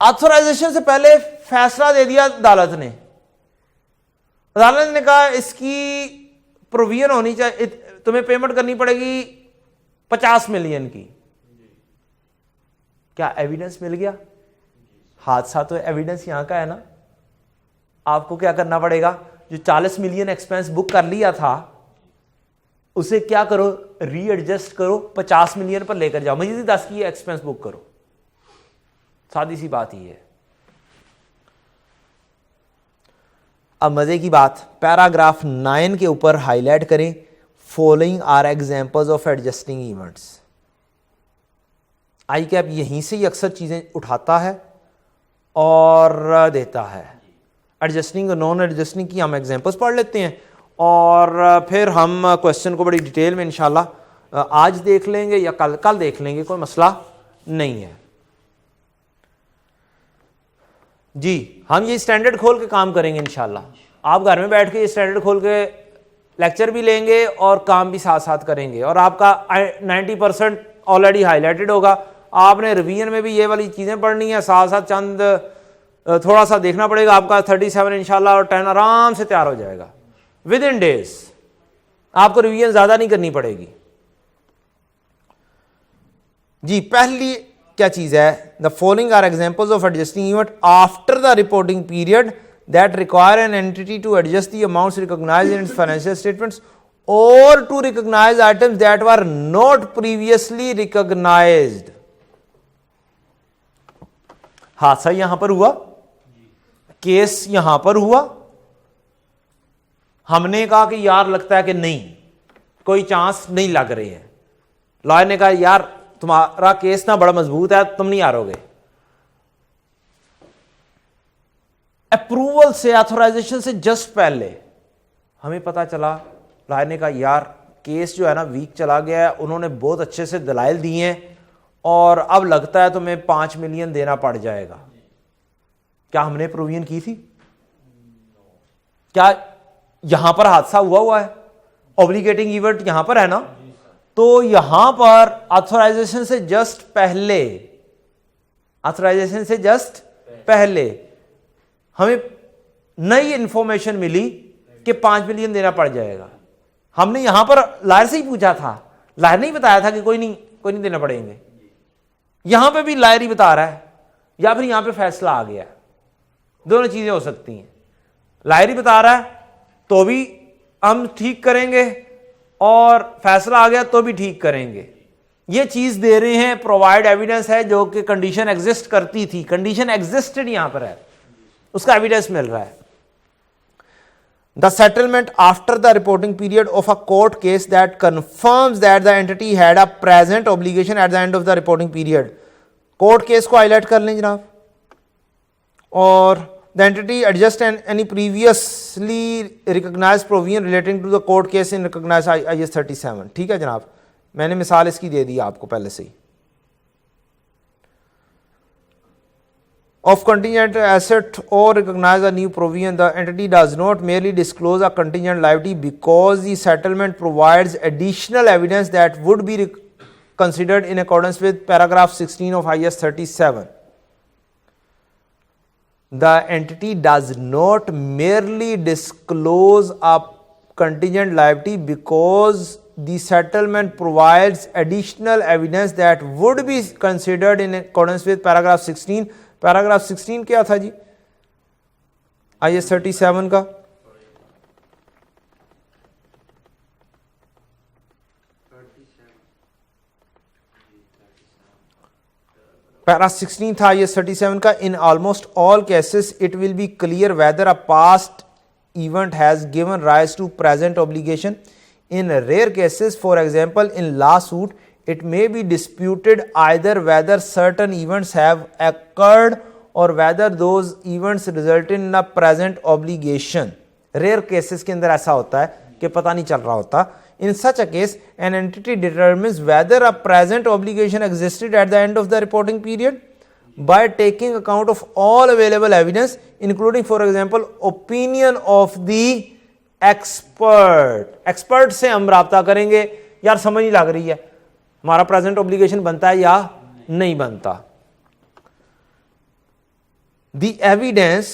Speaker 1: ऑथराइजेशन से पहले फैसला दे दिया अदालत ने। अदालत ने कहा इसकी प्रोविजन होनी चाहिए, तुम्हें पेमेंट करनी पड़ेगी 50 मिलियन की। क्या एविडेंस मिल गया? हादसा तो एविडेंस यहां का है ना। आपको क्या करना पड़ेगा? जो 40 मिलियन एक्सपेंस बुक कर लिया था उसे क्या करो, रीएडजस्ट करो, 50 मिलियन पर लेकर जाओ, मजीद 10 की एक्सपेंस बुक करो। सादी सी बात ही है। अब मजे की बात, पैराग्राफ 9 के ऊपर हाईलाइट करें, following are examples of adjusting events. ICAP यहीं से ही अक्सर चीजें उठाता है और देता है। एडजस्टिंग और नॉन एडजस्टिंग की हम एग्जांपल्स पढ़ लेते हैं और फिर हम क्वेश्चन को बड़ी डिटेल में इंशाल्लाह आज देख लेंगे या कल देख लेंगे, कोई मसला नहीं है जी। हम ये स्टैंडर्ड खोल के काम करेंगे इंशाल्लाह। आप घर में बैठ के ये स्टैंडर्ड खोल के लेक्चर भी लेंगे और काम भी साथ साथ करेंगे और आपका 90% ऑलरेडी हाईलाइटेड होगा। आपने रिवीजन में भी ये वाली चीज़ें पढ़नी है, साथ साथ चंद थोड़ा सा देखना पड़ेगा। आपका 37 इंशाल्लाह और 10 आराम से तैयार हो जाएगा विद इन डेज। आपको रिवीजन ज़्यादा नहीं करनी पड़ेगी जी। पहली क्या चीज है, the following are examples of adjusting event after the reporting period that require an entity to adjust the amounts recognised in its financial statements और to recognise items that were not previously recognised. हादसा यहां पर हुआ, case यहां पर हुआ, हमने कहा कि यार लगता है कि नहीं, कोई चांस नहीं लग रहे हैं। लॉयर ने कहा यार तुम्हारा केस ना बड़ा मजबूत है, तुम नहीं हारोगे। अप्रूवल से, ऑथराइजेशन से जस्ट पहले हमें पता चला, लॉयर ने कहा यार केस जो है ना वीक चला गया है, उन्होंने बहुत अच्छे से दलाइल दिए हैं और अब लगता है तुम्हें 5 मिलियन देना पड़ जाएगा। क्या हमने प्रोविजन की थी? क्या यहां पर हादसा हुआ है? ऑब्लिगेटिंग इवेंट यहां पर है ना, तो यहां पर ऑथराइजेशन से जस्ट पहले, ऑथराइजेशन से जस्ट पहले हमें नई इंफॉर्मेशन मिली कि 5 मिलियन देना पड़ जाएगा। हमने यहां पर लायर से ही पूछा था, लायर ने ही बताया था कि कोई नहीं देना पड़ेंगे। यहां पे भी लायर ही बता रहा है या फिर यहां पे फैसला आ गया। दोनों चीजें हो सकती हैं। लायर ही बता रहा है तो भी हम ठीक करेंगे और फैसला आ गया तो भी ठीक करेंगे। ये चीज दे रहे हैं, प्रोवाइड एविडेंस है जो कि कंडीशन एग्जिस्ट करती थी, कंडीशन एग्जिस्टेड यहां पर है, उसका एविडेंस मिल रहा है। The settlement after the reporting period of a court case that confirms that the entity had a present obligation eight the end of the reporting period. Court case को highlight कर लें जनाब। और the entity adjust any previously recognized provision relating to the court case in recognized IAS 37। ठीक है जनाब, मैंने मिसाल इसकी दे दी आपको पहले से ही। Of contingent asset or recognize a new provision, the entity does not merely disclose a contingent liability because the settlement provides additional evidence that would be considered in accordance with paragraph 16 of IAS 37। The entity does not merely disclose a contingent liability because the settlement provides additional evidence that would be considered in accordance with paragraph 16। paragraph 16 क्या था जी IAS 37 का? Para 16 था ये 37 का। In almost all cases it will be clear whether a past event has given rise to present obligation. In rare cases, for example in lawsuit, it may be disputed either whether certain events have occurred or whether those events result in a present obligation। Rare cases के अंदर ऐसा होता है कि पता नहीं चल रहा होता। In such a case, an entity determines whether a present obligation existed at the end of the reporting period by taking account of all available evidence, including, for example, opinion of the expert। expert से हम राब्ता करेंगे, यार समझ नहीं लग रही है हमारा प्रेजेंट ऑब्लिगेशन बनता है या नहीं बनता। The evidence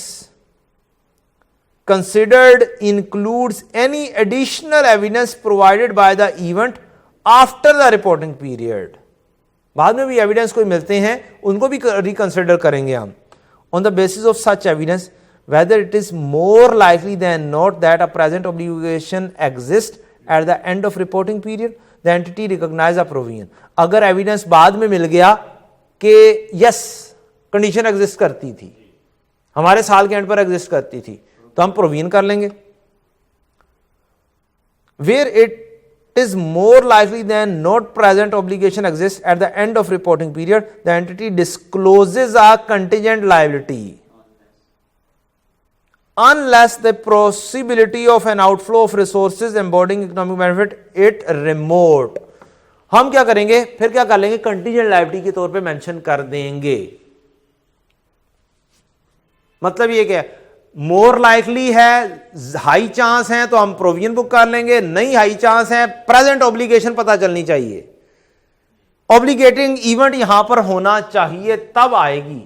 Speaker 1: considered includes any additional evidence provided by the event after the reporting period. बाद में भी एविडेंस कोई मिलते हैं उनको भी रिकंसिडर करेंगे हम. On the basis of such evidence, whether it is more likely than not that a present obligation exists at the end of reporting period, the entity recognize a provision. अगर evidence बाद में मिल गया कि yes condition exist करती थी, हमारे साल के एंड पर एग्जिस्ट करती थी, तो हम प्रोविजन कर लेंगे. Where it is more likely than not present obligation exist at the end of reporting period, the entity discloses a contingent liability unless the possibility of an outflow of resources embodying economic benefit it remote. हम क्या करेंगे, फिर क्या कर लेंगे, contingent liability के तौर पे मेंशन कर देंगे. मतलब ये क्या, मोर लाइकली है, हाई चांस है तो हम प्रोविजन बुक कर लेंगे, नहीं हाई चांस है, प्रेजेंट ऑब्लिगेशन पता चलनी चाहिए, ऑब्लिगेटिंग इवेंट यहां पर होना चाहिए, तब आएगी.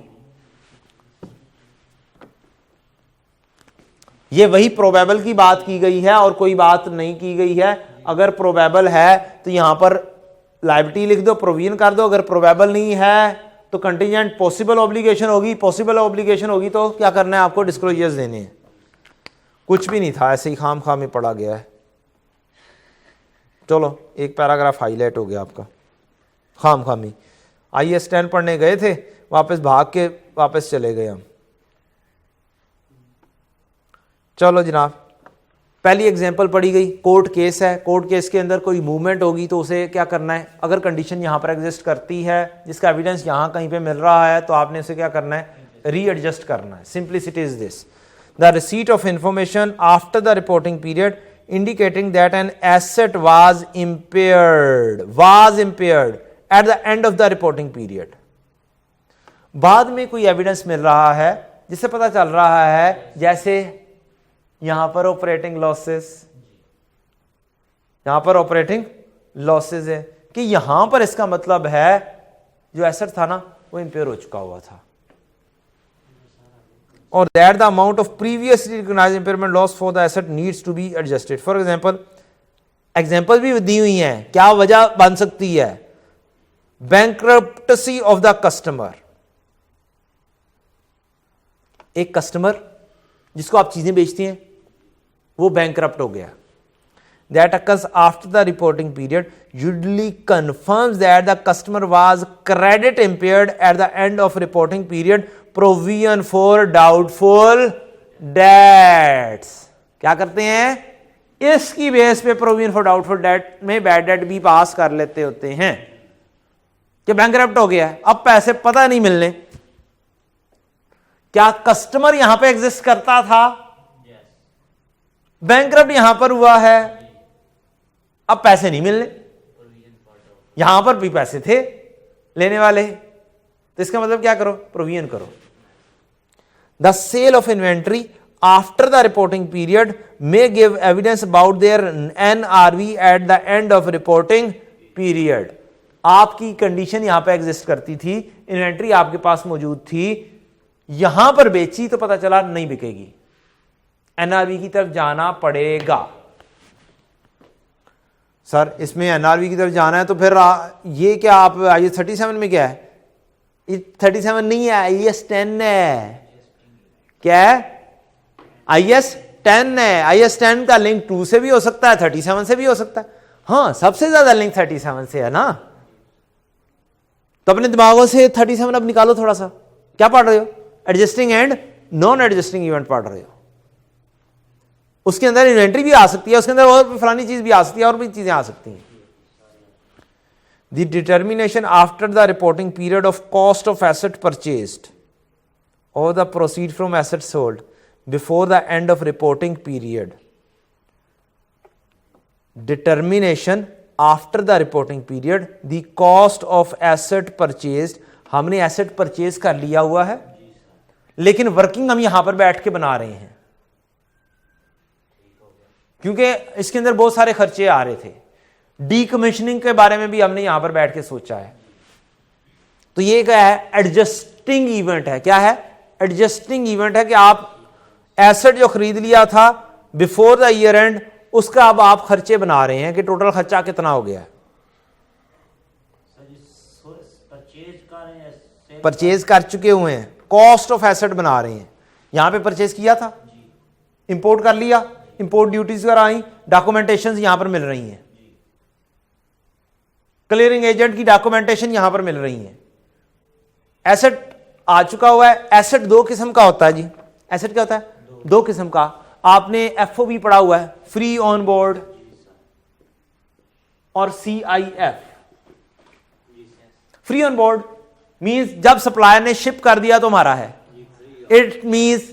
Speaker 1: ये वही प्रोबेबल की बात की गई है और कोई बात नहीं की गई है. अगर प्रोबेबल है तो यहां पर लायबिलिटी लिख दो, प्रोविजन कर दो. अगर प्रोबेबल नहीं है तो कंटिजेंट पॉसिबल ऑब्लिगेशन होगी, पॉसिबल ऑब्लिगेशन होगी तो क्या करना है, आपको डिस्क्लोजर्स देने हैं. कुछ भी नहीं था, ऐसे ही खाम खाम में पड़ा गया है. चलो एक पैराग्राफ हाईलाइट हो गया आपका खाम खामी. IAS 10 पढ़ने गए थे, वापस भाग के वापस चले गए हम. चलो जनाब, पहली एग्जांपल पढ़ी गई, कोर्ट केस है. कोर्ट केस के अंदर कोई मूवमेंट होगी तो उसे क्या करना है, अगर कंडीशन यहां पर एग्जिस्ट करती है, जिसका एविडेंस यहां कहीं पे मिल रहा है, तो आपने उसे क्या करना है, रीएडजस्ट करना है. Simplicity is this: the receipt of information after the reporting period indicating that an asset was impaired eight the end of the reporting period. बाद में कोई एविडेंस मिल रहा है जिससे पता चल रहा है, जैसे यहां पर ऑपरेटिंग लॉसेस है कि यहां पर इसका मतलब है जो एसेट था ना वो इंपेयर हो चुका हुआ था, और that the amount of previously recognised impairment loss for the asset needs to be adjusted. For example भी दी हुई है. क्या वजह बन सकती है, बैंक्रप्टसी ऑफ द कस्टमर. एक कस्टमर जिसको आप चीजें बेचती हैं वो बैंकरप्ट हो गया. That occurs after the reporting period usually confirms that the customer was credit impaired at the end of reporting period. Provision for doubtful debts. क्या करते हैं, इसकी बेस पे प्रोविजन फॉर डाउटफुल डेट में बैड डेट भी पास कर लेते होते हैं कि बैंकरप्ट हो गया है, अब पैसे पता नहीं मिलने. क्या कस्टमर यहां पे एग्जिस्ट करता था, बैंकरप्ट यहां पर हुआ है, अब पैसे नहीं मिलने, यहां पर भी पैसे थे लेने वाले, तो इसका मतलब क्या करो, प्रोविजन करो. The sale of inventory after the reporting period may give evidence about their NRV at the end of reporting period. आपकी कंडीशन यहां पर एग्जिस्ट करती थी, इन्वेंट्री आपके पास मौजूद थी, यहां पर बेची तो पता चला नहीं बिकेगी, NRV की तरफ जाना पड़ेगा. सर इसमें NRV की तरफ जाना है तो फिर ये क्या, आप IAS 37 में क्या है, ये 37 नहीं है, IAS 10 है. क्या है, IAS 10 है. IAS 10 का लिंक 2 से भी हो सकता है, 37 से भी हो सकता है. हाँ, सबसे ज्यादा लिंक 37 से है ना, तो अपने दिमागों से 37 अब निकालो थोड़ा सा. क्या पढ़ रहे हो, adjusting and non adjusting event पढ़ रहे हो. उसके अंदर इन्वेंट्री भी आ सकती है, उसके अंदर और फलानी चीज भी आ सकती है, और भी चीजें आ सकती हैं. The determination after the reporting period of cost of asset purchased और the proceed from asset sold before the end of reporting period. Determination after the reporting period, the cost of asset purchased. हमने asset purchase कर लिया हुआ है, लेकिन working हम यहां पर बैठ के बना रहे हैं, क्योंकि इसके अंदर बहुत सारे खर्चे आ रहे थे. डीकमीशनिंग के बारे में भी हमने यहां पर बैठ के सोचा है. तो ये क्या है, एडजस्टिंग इवेंट है. क्या है, एडजस्टिंग इवेंट है कि आप एसेट जो खरीद लिया था बिफोर द ईयर एंड, उसका अब आप खर्चे बना रहे हैं कि टोटल खर्चा कितना हो गया है। परचेज कर चुके हुए हैं, कॉस्ट ऑफ एसेट बना रहे हैं। यहां पे परचेज किया था, इंपोर्ट कर लिया, इंपोर्ट ड्यूटीज कर आई, डॉक्यूमेंटेशन यहां पर मिल रही हैं, क्लियरिंग एजेंट की डॉक्यूमेंटेशन यहां पर मिल रही है। एसेट आ चुका हुआ है। एसेट दो किस्म का होता है जी। एसेट क्या होता है? दो किस्म का। आपने एफओबी पढ़ा हुआ है, फ्री ऑन बोर्ड और CIF। Free on board means जब सप्लायर ने शिप कर दिया तो हमारा है। इट मींस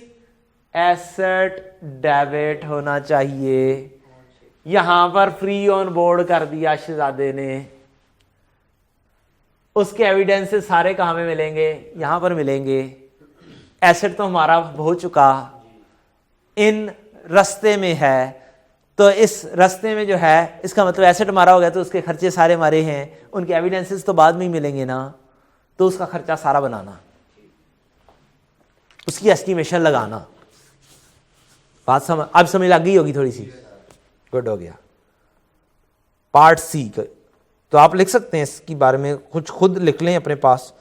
Speaker 1: एसेट डेबिट होना चाहिए। यहां पर फ्री ऑन बोर्ड कर दिया शहजादे ने, उसके एविडेंसेस सारे कहां में मिलेंगे? यहां पर मिलेंगे। एसेट तो हमारा हो चुका, इन रास्ते में है, तो इस रास्ते में जो है इसका मतलब एसेट हमारा हो गया, तो उसके खर्चे सारे हमारे हैं, उनके एविडेंसेस तो बाद में ही मिलेंगे ना, तो उसका खर्चा सारा बनाना, उसकी एस्टिमेशन लगाना। बात समझ अब समझ लग गई होगी थोड़ी सी? गुड, हो गया। पार्ट सी तो आप लिख सकते हैं इसके बारे में, कुछ खुद लिख लें अपने पास।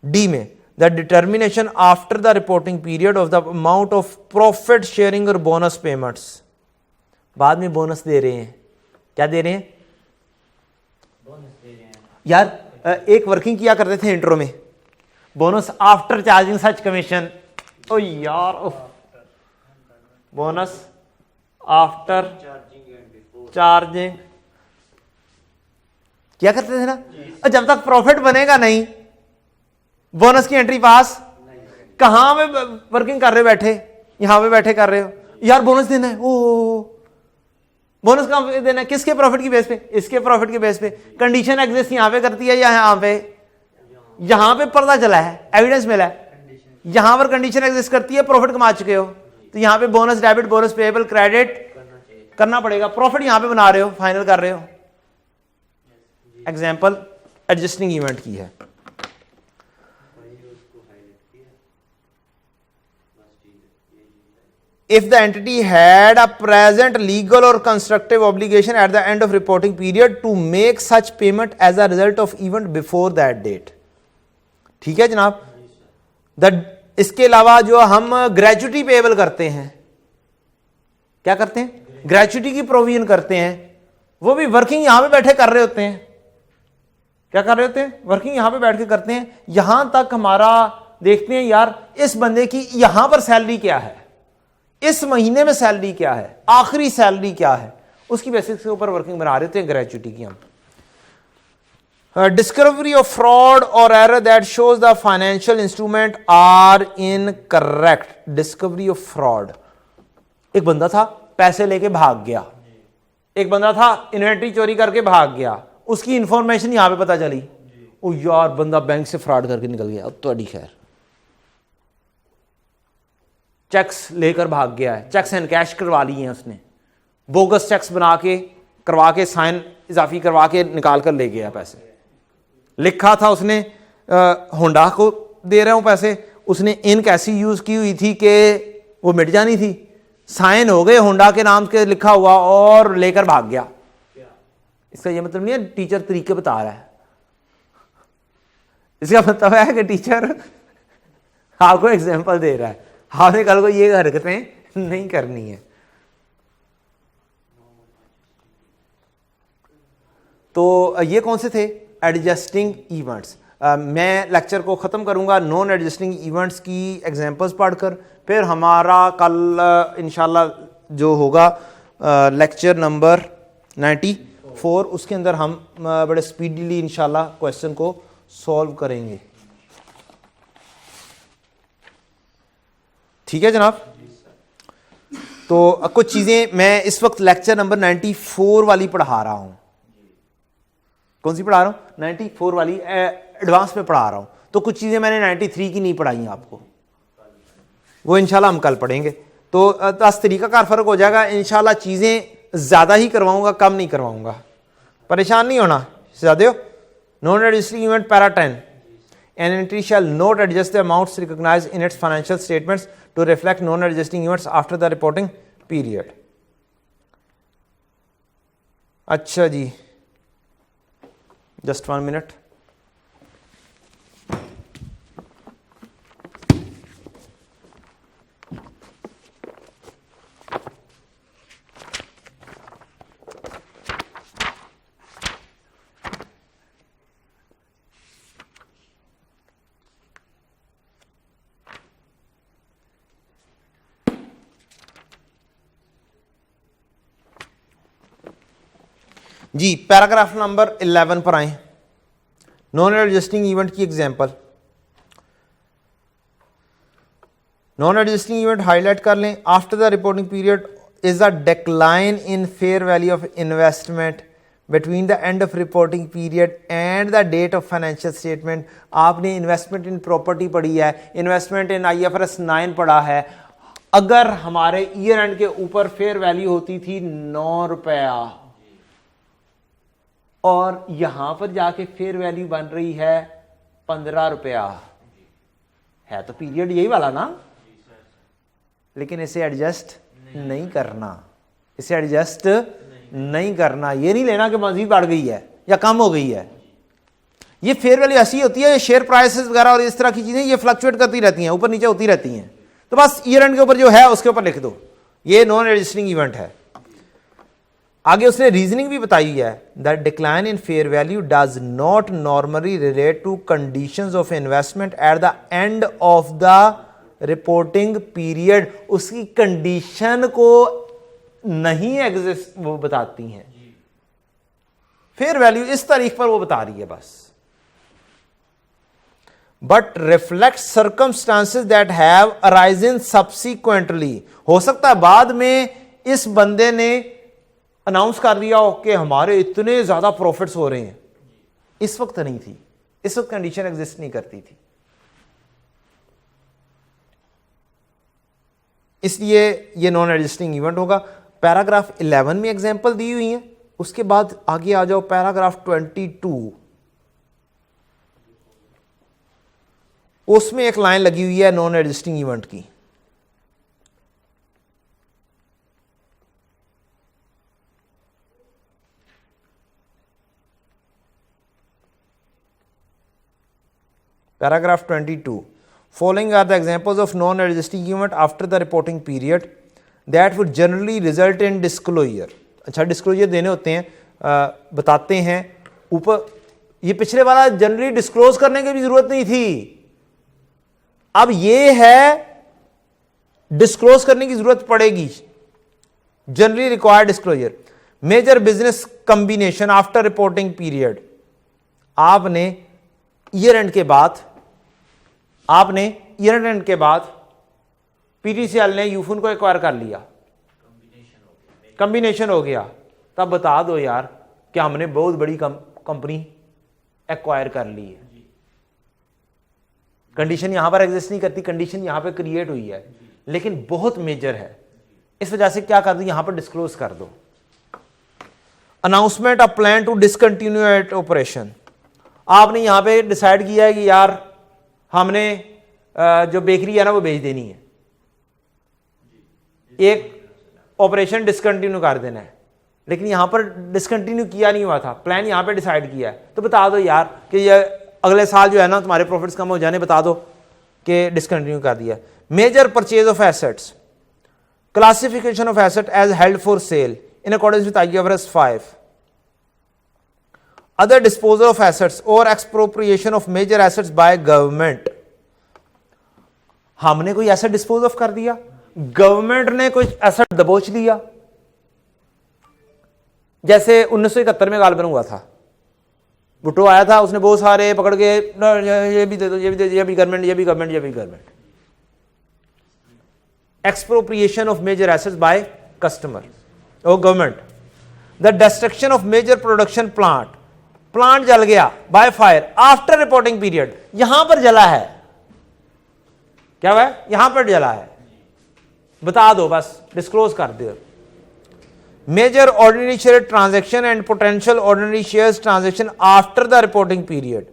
Speaker 1: डी में the determination after the reporting period of the amount of profit sharing और बोनस पेमेंट्स। बाद में बोनस दे रहे हैं, क्या दे रहे हैं? बोनस दे रहे हैं यार। एक वर्किंग किया करते थे इंट्रो में, bonus after charging such commission. ओ यार, बोनस आफ्टर चार्जिंग क्या करते थे ना, और जब तक प्रॉफिट बनेगा नहीं बोनस की एंट्री पास। कहां पे वर्किंग कर रहे हो? बैठे यहां पे बैठे कर रहे हो यार, बोनस देना है। ओ बोनस कहां पे देना है? किसके प्रॉफिट की बेस पे? इसके प्रॉफिट के बेस पे। कंडीशन एग्जिस्ट यहां पे करती है या यहां पे? यहां पे पर्दा चला है, एविडेंस मिला है, यहां पर कंडीशन एग्जिस्ट करती है, प्रॉफिट कमा चुके हो, तो यहां पे bonus debit, bonus payable, credit करना पड़ेगा। प्रॉफिट यहां पे बना रहे हो, फाइनल कर रहे हो। एग्जाम्पल एडजस्टिंग इवेंट की है। If the entity had a present legal or constructive obligation at the end of reporting period to make such payment as a result of event before that date। ठीक है जनाब। इसके अलावा जो हम gratuity payable करते हैं, क्या करते हैं? ग्रेजुटी की प्रोविजन करते हैं, वो भी वर्किंग यहां पे बैठे कर रहे होते हैं। क्या कर रहे होते हैं? वर्किंग यहां पे बैठ के करते हैं। यहां तक हमारा देखते हैं यार, इस बंदे की यहां पर सैलरी क्या है, इस महीने में सैलरी क्या है, आखिरी सैलरी क्या है, उसकी बेसिस के ऊपर वर्किंग बना रहे थे ग्रेजुटी की हम। डिस्कवरी ऑफ फ्रॉड और error that shows the financial instrument are incorrect. Discovery of fraud, एक बंदा था पैसे लेके भाग गया, एक बंदा था इन्वेंट्री चोरी करके भाग गया, उसकी इंफॉर्मेशन यहां पे पता चली, ओ यार बंदा बैंक से फ्रॉड करके निकल गया, अब तो खैर चेक्स लेकर भाग गया है, चेक्स एंड कैश करवा लिए हैं उसने, बोगस चेक्स बना के करवा के साइन इजाफी करवा के निकाल कर ले गया पैसे। लिखा था उसने होंडा को दे रहा हूं पैसे, उसने इंक ऐसी यूज की हुई थी कि वो मिट जानी थी, साइन हो गए होंडा के नाम के लिखा हुआ और लेकर भाग गया। इसका ये मतलब नहीं है टीचर तरीके बता रहा है, इसका मतलब है कि टीचर आपको एग्जाम्पल दे रहा है, आपने कल को ये हरकतें नहीं करनी है। तो ये कौन से थे? Adjusting events. मैं लेक्चर को ख़त्म करूंगा नॉन एडजस्टिंग इवेंट्स की एग्जांपल्स पढ़कर, फिर हमारा कल इंशाल्लाह जो होगा लेक्चर नंबर 94, उसके अंदर हम बड़े स्पीडीली इंशाल्लाह क्वेश्चन को सॉल्व करेंगे। ठीक है जनाब। तो कुछ चीज़ें मैं इस वक्त लेक्चर नंबर 94 वाली पढ़ा रहा हूं। कौन सी पढ़ा रहा हूं? 94 वाली एडवांस में पढ़ा रहा हूं। तो कुछ चीज़ें मैंने 93 की नहीं पढ़ाई आपको, वो इंशाल्लाह हम कल पढ़ेंगे। तो बस तरीकाकार फ़र्क हो जाएगा इंशाल्लाह। चीज़ें ज़्यादा ही करवाऊंगा, कम नहीं करवाऊंगा, परेशान नहीं होना। ज़्यादा हो। Non adjusting event para 10, An entry shall not adjust the amounts recognized in its financial statements to reflect non-adjusting events after the reporting period. अच्छा जी, just 1 minute. जी पैराग्राफ नंबर 11 पर आए, नॉन एडजस्टिंग इवेंट की example. Non adjusting event highlight कर लें। After the reporting period is a decline in fair value of investment between the end of reporting period and the date of financial statement. आपने investment in property पढ़ी है, investment इन IFRS 9 पढ़ा है। अगर हमारे year end के ऊपर fair value होती थी 9 रुपया और यहां पर जाके फेयर वैल्यू बन रही है 15 रुपया, है तो पीरियड यही वाला ना, लेकिन इसे एडजस्ट नहीं करना, इसे एडजस्ट नहीं करना। ये नहीं लेना कि मजीद बढ़ गई है या कम हो गई है। ये फेयर वैल्यू ऐसी होती है, शेयर प्राइसेस वगैरह और इस तरह की चीजें ये फ्लक्चुएट करती रहती हैं, ऊपर नीचे होती रहती हैं। तो बस ईयर एंड के ऊपर जो है उसके ऊपर लिख दो, ये नॉन एडजस्टिंग इवेंट है। आगे उसने रीजनिंग भी बताई है, that decline in fair value does not normally relate to conditions of investment at the end of the reporting period. उसकी कंडीशन को नहीं एग्जिस्ट वो बताती हैं, फेयर वैल्यू इस तारीख पर वो बता रही है बस। But reflect circumstances that have arisen subsequently. हो सकता है बाद में इस बंदे ने अनाउंस कर दिया हो कि हमारे इतने ज्यादा प्रॉफिट्स हो रहे हैं, इस वक्त नहीं थी, इस वक्त कंडीशन एग्जिस्ट नहीं करती थी। इसलिए ये नॉन एडजस्टिंग इवेंट होगा। पैराग्राफ 11 में एग्जांपल दी हुई है, उसके बाद आगे आ जाओ पैराग्राफ 22, उसमें एक लाइन लगी हुई है नॉन एडजस्टिंग इवेंट की। Paragraph 22. Following are the examples of non-adjusting event after the reporting period that would generally result in disclosure. अच्छा, डिस्क्लोजर देने होते हैं, बताते हैं ऊपर। ये पिछले वाला जनरली डिस्क्लोज करने की भी जरूरत नहीं थी, अब ये है डिस्क्लोज करने की जरूरत पड़ेगी। Generally required disclosure. Major business combination after reporting period. आपने ईयर एंड के बाद पीटीसीएल ने यूफोन को एक्वायर कर लिया, कॉम्बिनेशन हो गया, तब बता दो यार कि हमने बहुत बड़ी कंपनी एक्वायर कर ली है। कंडीशन यहां पर एग्जिस्ट नहीं करती, कंडीशन यहां पर क्रिएट हुई है, लेकिन बहुत मेजर है, इस वजह से क्या कर दो, यहां पर डिस्क्लोज कर दो। Announcement of plan to discontinue at operation. आपने यहां पे डिसाइड किया है कि यार हमने जो बेकरी है ना वो बेच देनी है, एक ऑपरेशन डिसकंटिन्यू कर देना है, लेकिन यहां पर डिसकंटिन्यू किया नहीं हुआ था, प्लान यहां पे डिसाइड किया है, तो बता दो यार कि ये अगले साल जो है ना तुम्हारे प्रॉफिट्स कम हो जाने, बता दो कि डिसकंटिन्यू कर दिया। Major purchase of assets. Classification of asset as held for sale in accordance with IFRS 5। Other disposal of assets or expropriation of major assets by government। हमने कोई एसेट डिस्पोज ऑफ कर दिया, गवर्नमेंट ने कोई asset दबोच लिया, जैसे 1971 में गालबन हुआ था, भुट्टो आया था, उसने बहुत सारे पकड़ के ये भी दे दो, ये भी दे दो, ये भी गवर्नमेंट, ये भी गवर्नमेंट, ये भी government. Expropriation of major assets by customer और government. The destruction of major production plant. Plant जल गया by fire after reporting period, यहां पर जला है, क्या हुआ है, यहां पर जला है, बता दो, बस डिस्क्लोज कर दो। Major ordinary share transaction and potential ordinary shares transaction after the reporting period.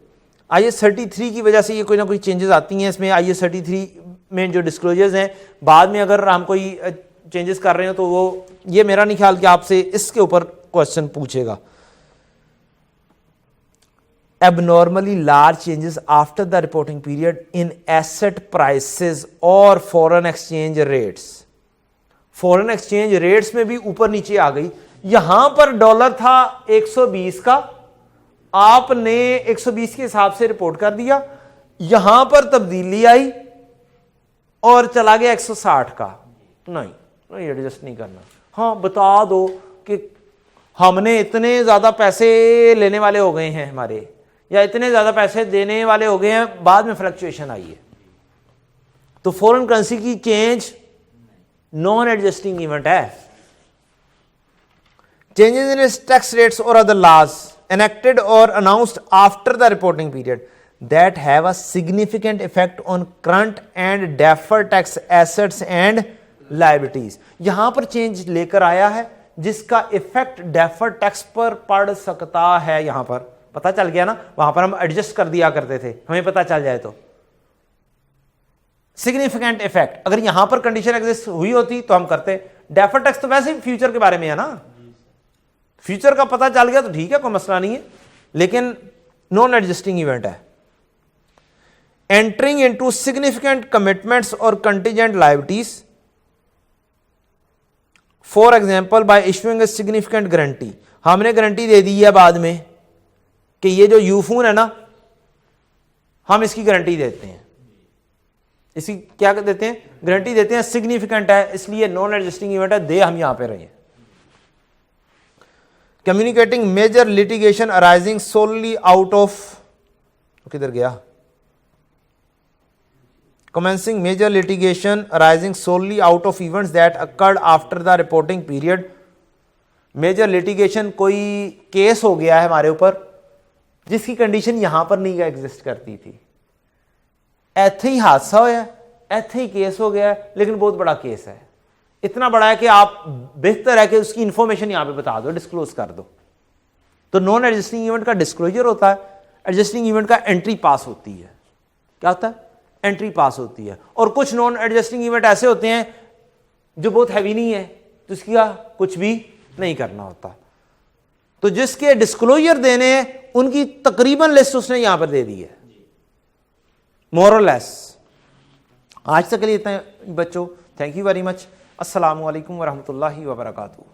Speaker 1: IAS 33 की वजह से ये कोई ना कोई चेंजेस आती हैं इसमें। IAS 33 में जो डिस्क्लोजर्स हैं, बाद में अगर हम कोई चेंजेस कर रहे हो तो वो, ये मेरा नहीं ख्याल कि आपसे इसके ऊपर क्वेश्चन पूछेगा। Abnormally large changes after the reporting period in asset prices और foreign exchange rates। foreign exchange rates में भी ऊपर नीचे आ गई। यहां पर डॉलर था 120 का, आपने 120 के हिसाब से रिपोर्ट कर दिया, यहां पर तब्दीली आई और चला गया 160 का। नहीं एडजस्ट नहीं करना। हाँ, बता दो कि हमने इतने ज्यादा पैसे लेने वाले हो गए हैं हमारे, या इतने ज्यादा पैसे देने वाले हो गए हैं, बाद में फ्लक्चुएशन आई है, तो फॉरेन करेंसी की चेंज नॉन एडजस्टिंग इवेंट है। चेंजेस इन टैक्स रेट्स और other laws enacted or announced after the reporting period that have a significant effect on current and deferred tax assets and liabilities। यहां पर change लेकर आया है जिसका effect deferred tax पर पड़ सकता है। यहां पर पता चल गया ना, वहां पर हम एडजस्ट कर दिया करते थे, हमें पता चल जाए तो। सिग्निफिकेंट इफेक्ट, अगर यहां पर कंडीशन एग्जिस्ट हुई होती तो हम करते। डेफर्ड टैक्स तो वैसे ही फ्यूचर के बारे में है ना, फ्यूचर का पता चल गया तो ठीक है, कोई मसला नहीं है, लेकिन नॉन एडजस्टिंग इवेंट है। एंटरिंग इनटू सिग्निफिकेंट कमिटमेंट्स और contingent liabilities, for example bye issuing a significant guarantee. हमने गारंटी दे दी है बाद में कि ये जो यूफून है ना, हम इसकी गारंटी देते हैं, इसकी क्या देते हैं, गारंटी देते हैं, सिग्निफिकेंट है इसलिए नॉन एडजस्टिंग इवेंट है, दे हम यहां पे रहे। Communicating major litigation arising solely out of, किधर गया, commencing major litigation arising solely out of events that occurred after the reporting period। Major litigation, कोई केस हो गया है हमारे ऊपर जिसकी कंडीशन यहां पर नहीं एग्जिस्ट करती थी, ऐसे ही हादसा होया, ऐसे ही केस हो गया है, लेकिन बहुत बड़ा केस है, इतना बड़ा है कि आप बेहतर है कि उसकी इंफॉर्मेशन यहां पे बता दो, डिस्क्लोज कर दो। तो नॉन एडजस्टिंग इवेंट का डिस्क्लोजर होता है, एडजस्टिंग इवेंट का एंट्री पास होती है। क्या होता है, एंट्री पास होती है। और कुछ नॉन एडजस्टिंग इवेंट ऐसे होते हैं जो बहुत हैवी नहीं है, तो इसका कुछ भी नहीं करना होता। तो जिसके डिस्क्लोजर देने हैं उनकी तकरीबन लिस्ट उसने यहां पर दे दी है, मोर और लेस। आज तक के लिए इतना बच्चों, थैंक यू वेरी मच। अस्सलामु अलैकुम वरहमतुल्लाहि वबरकातुहू।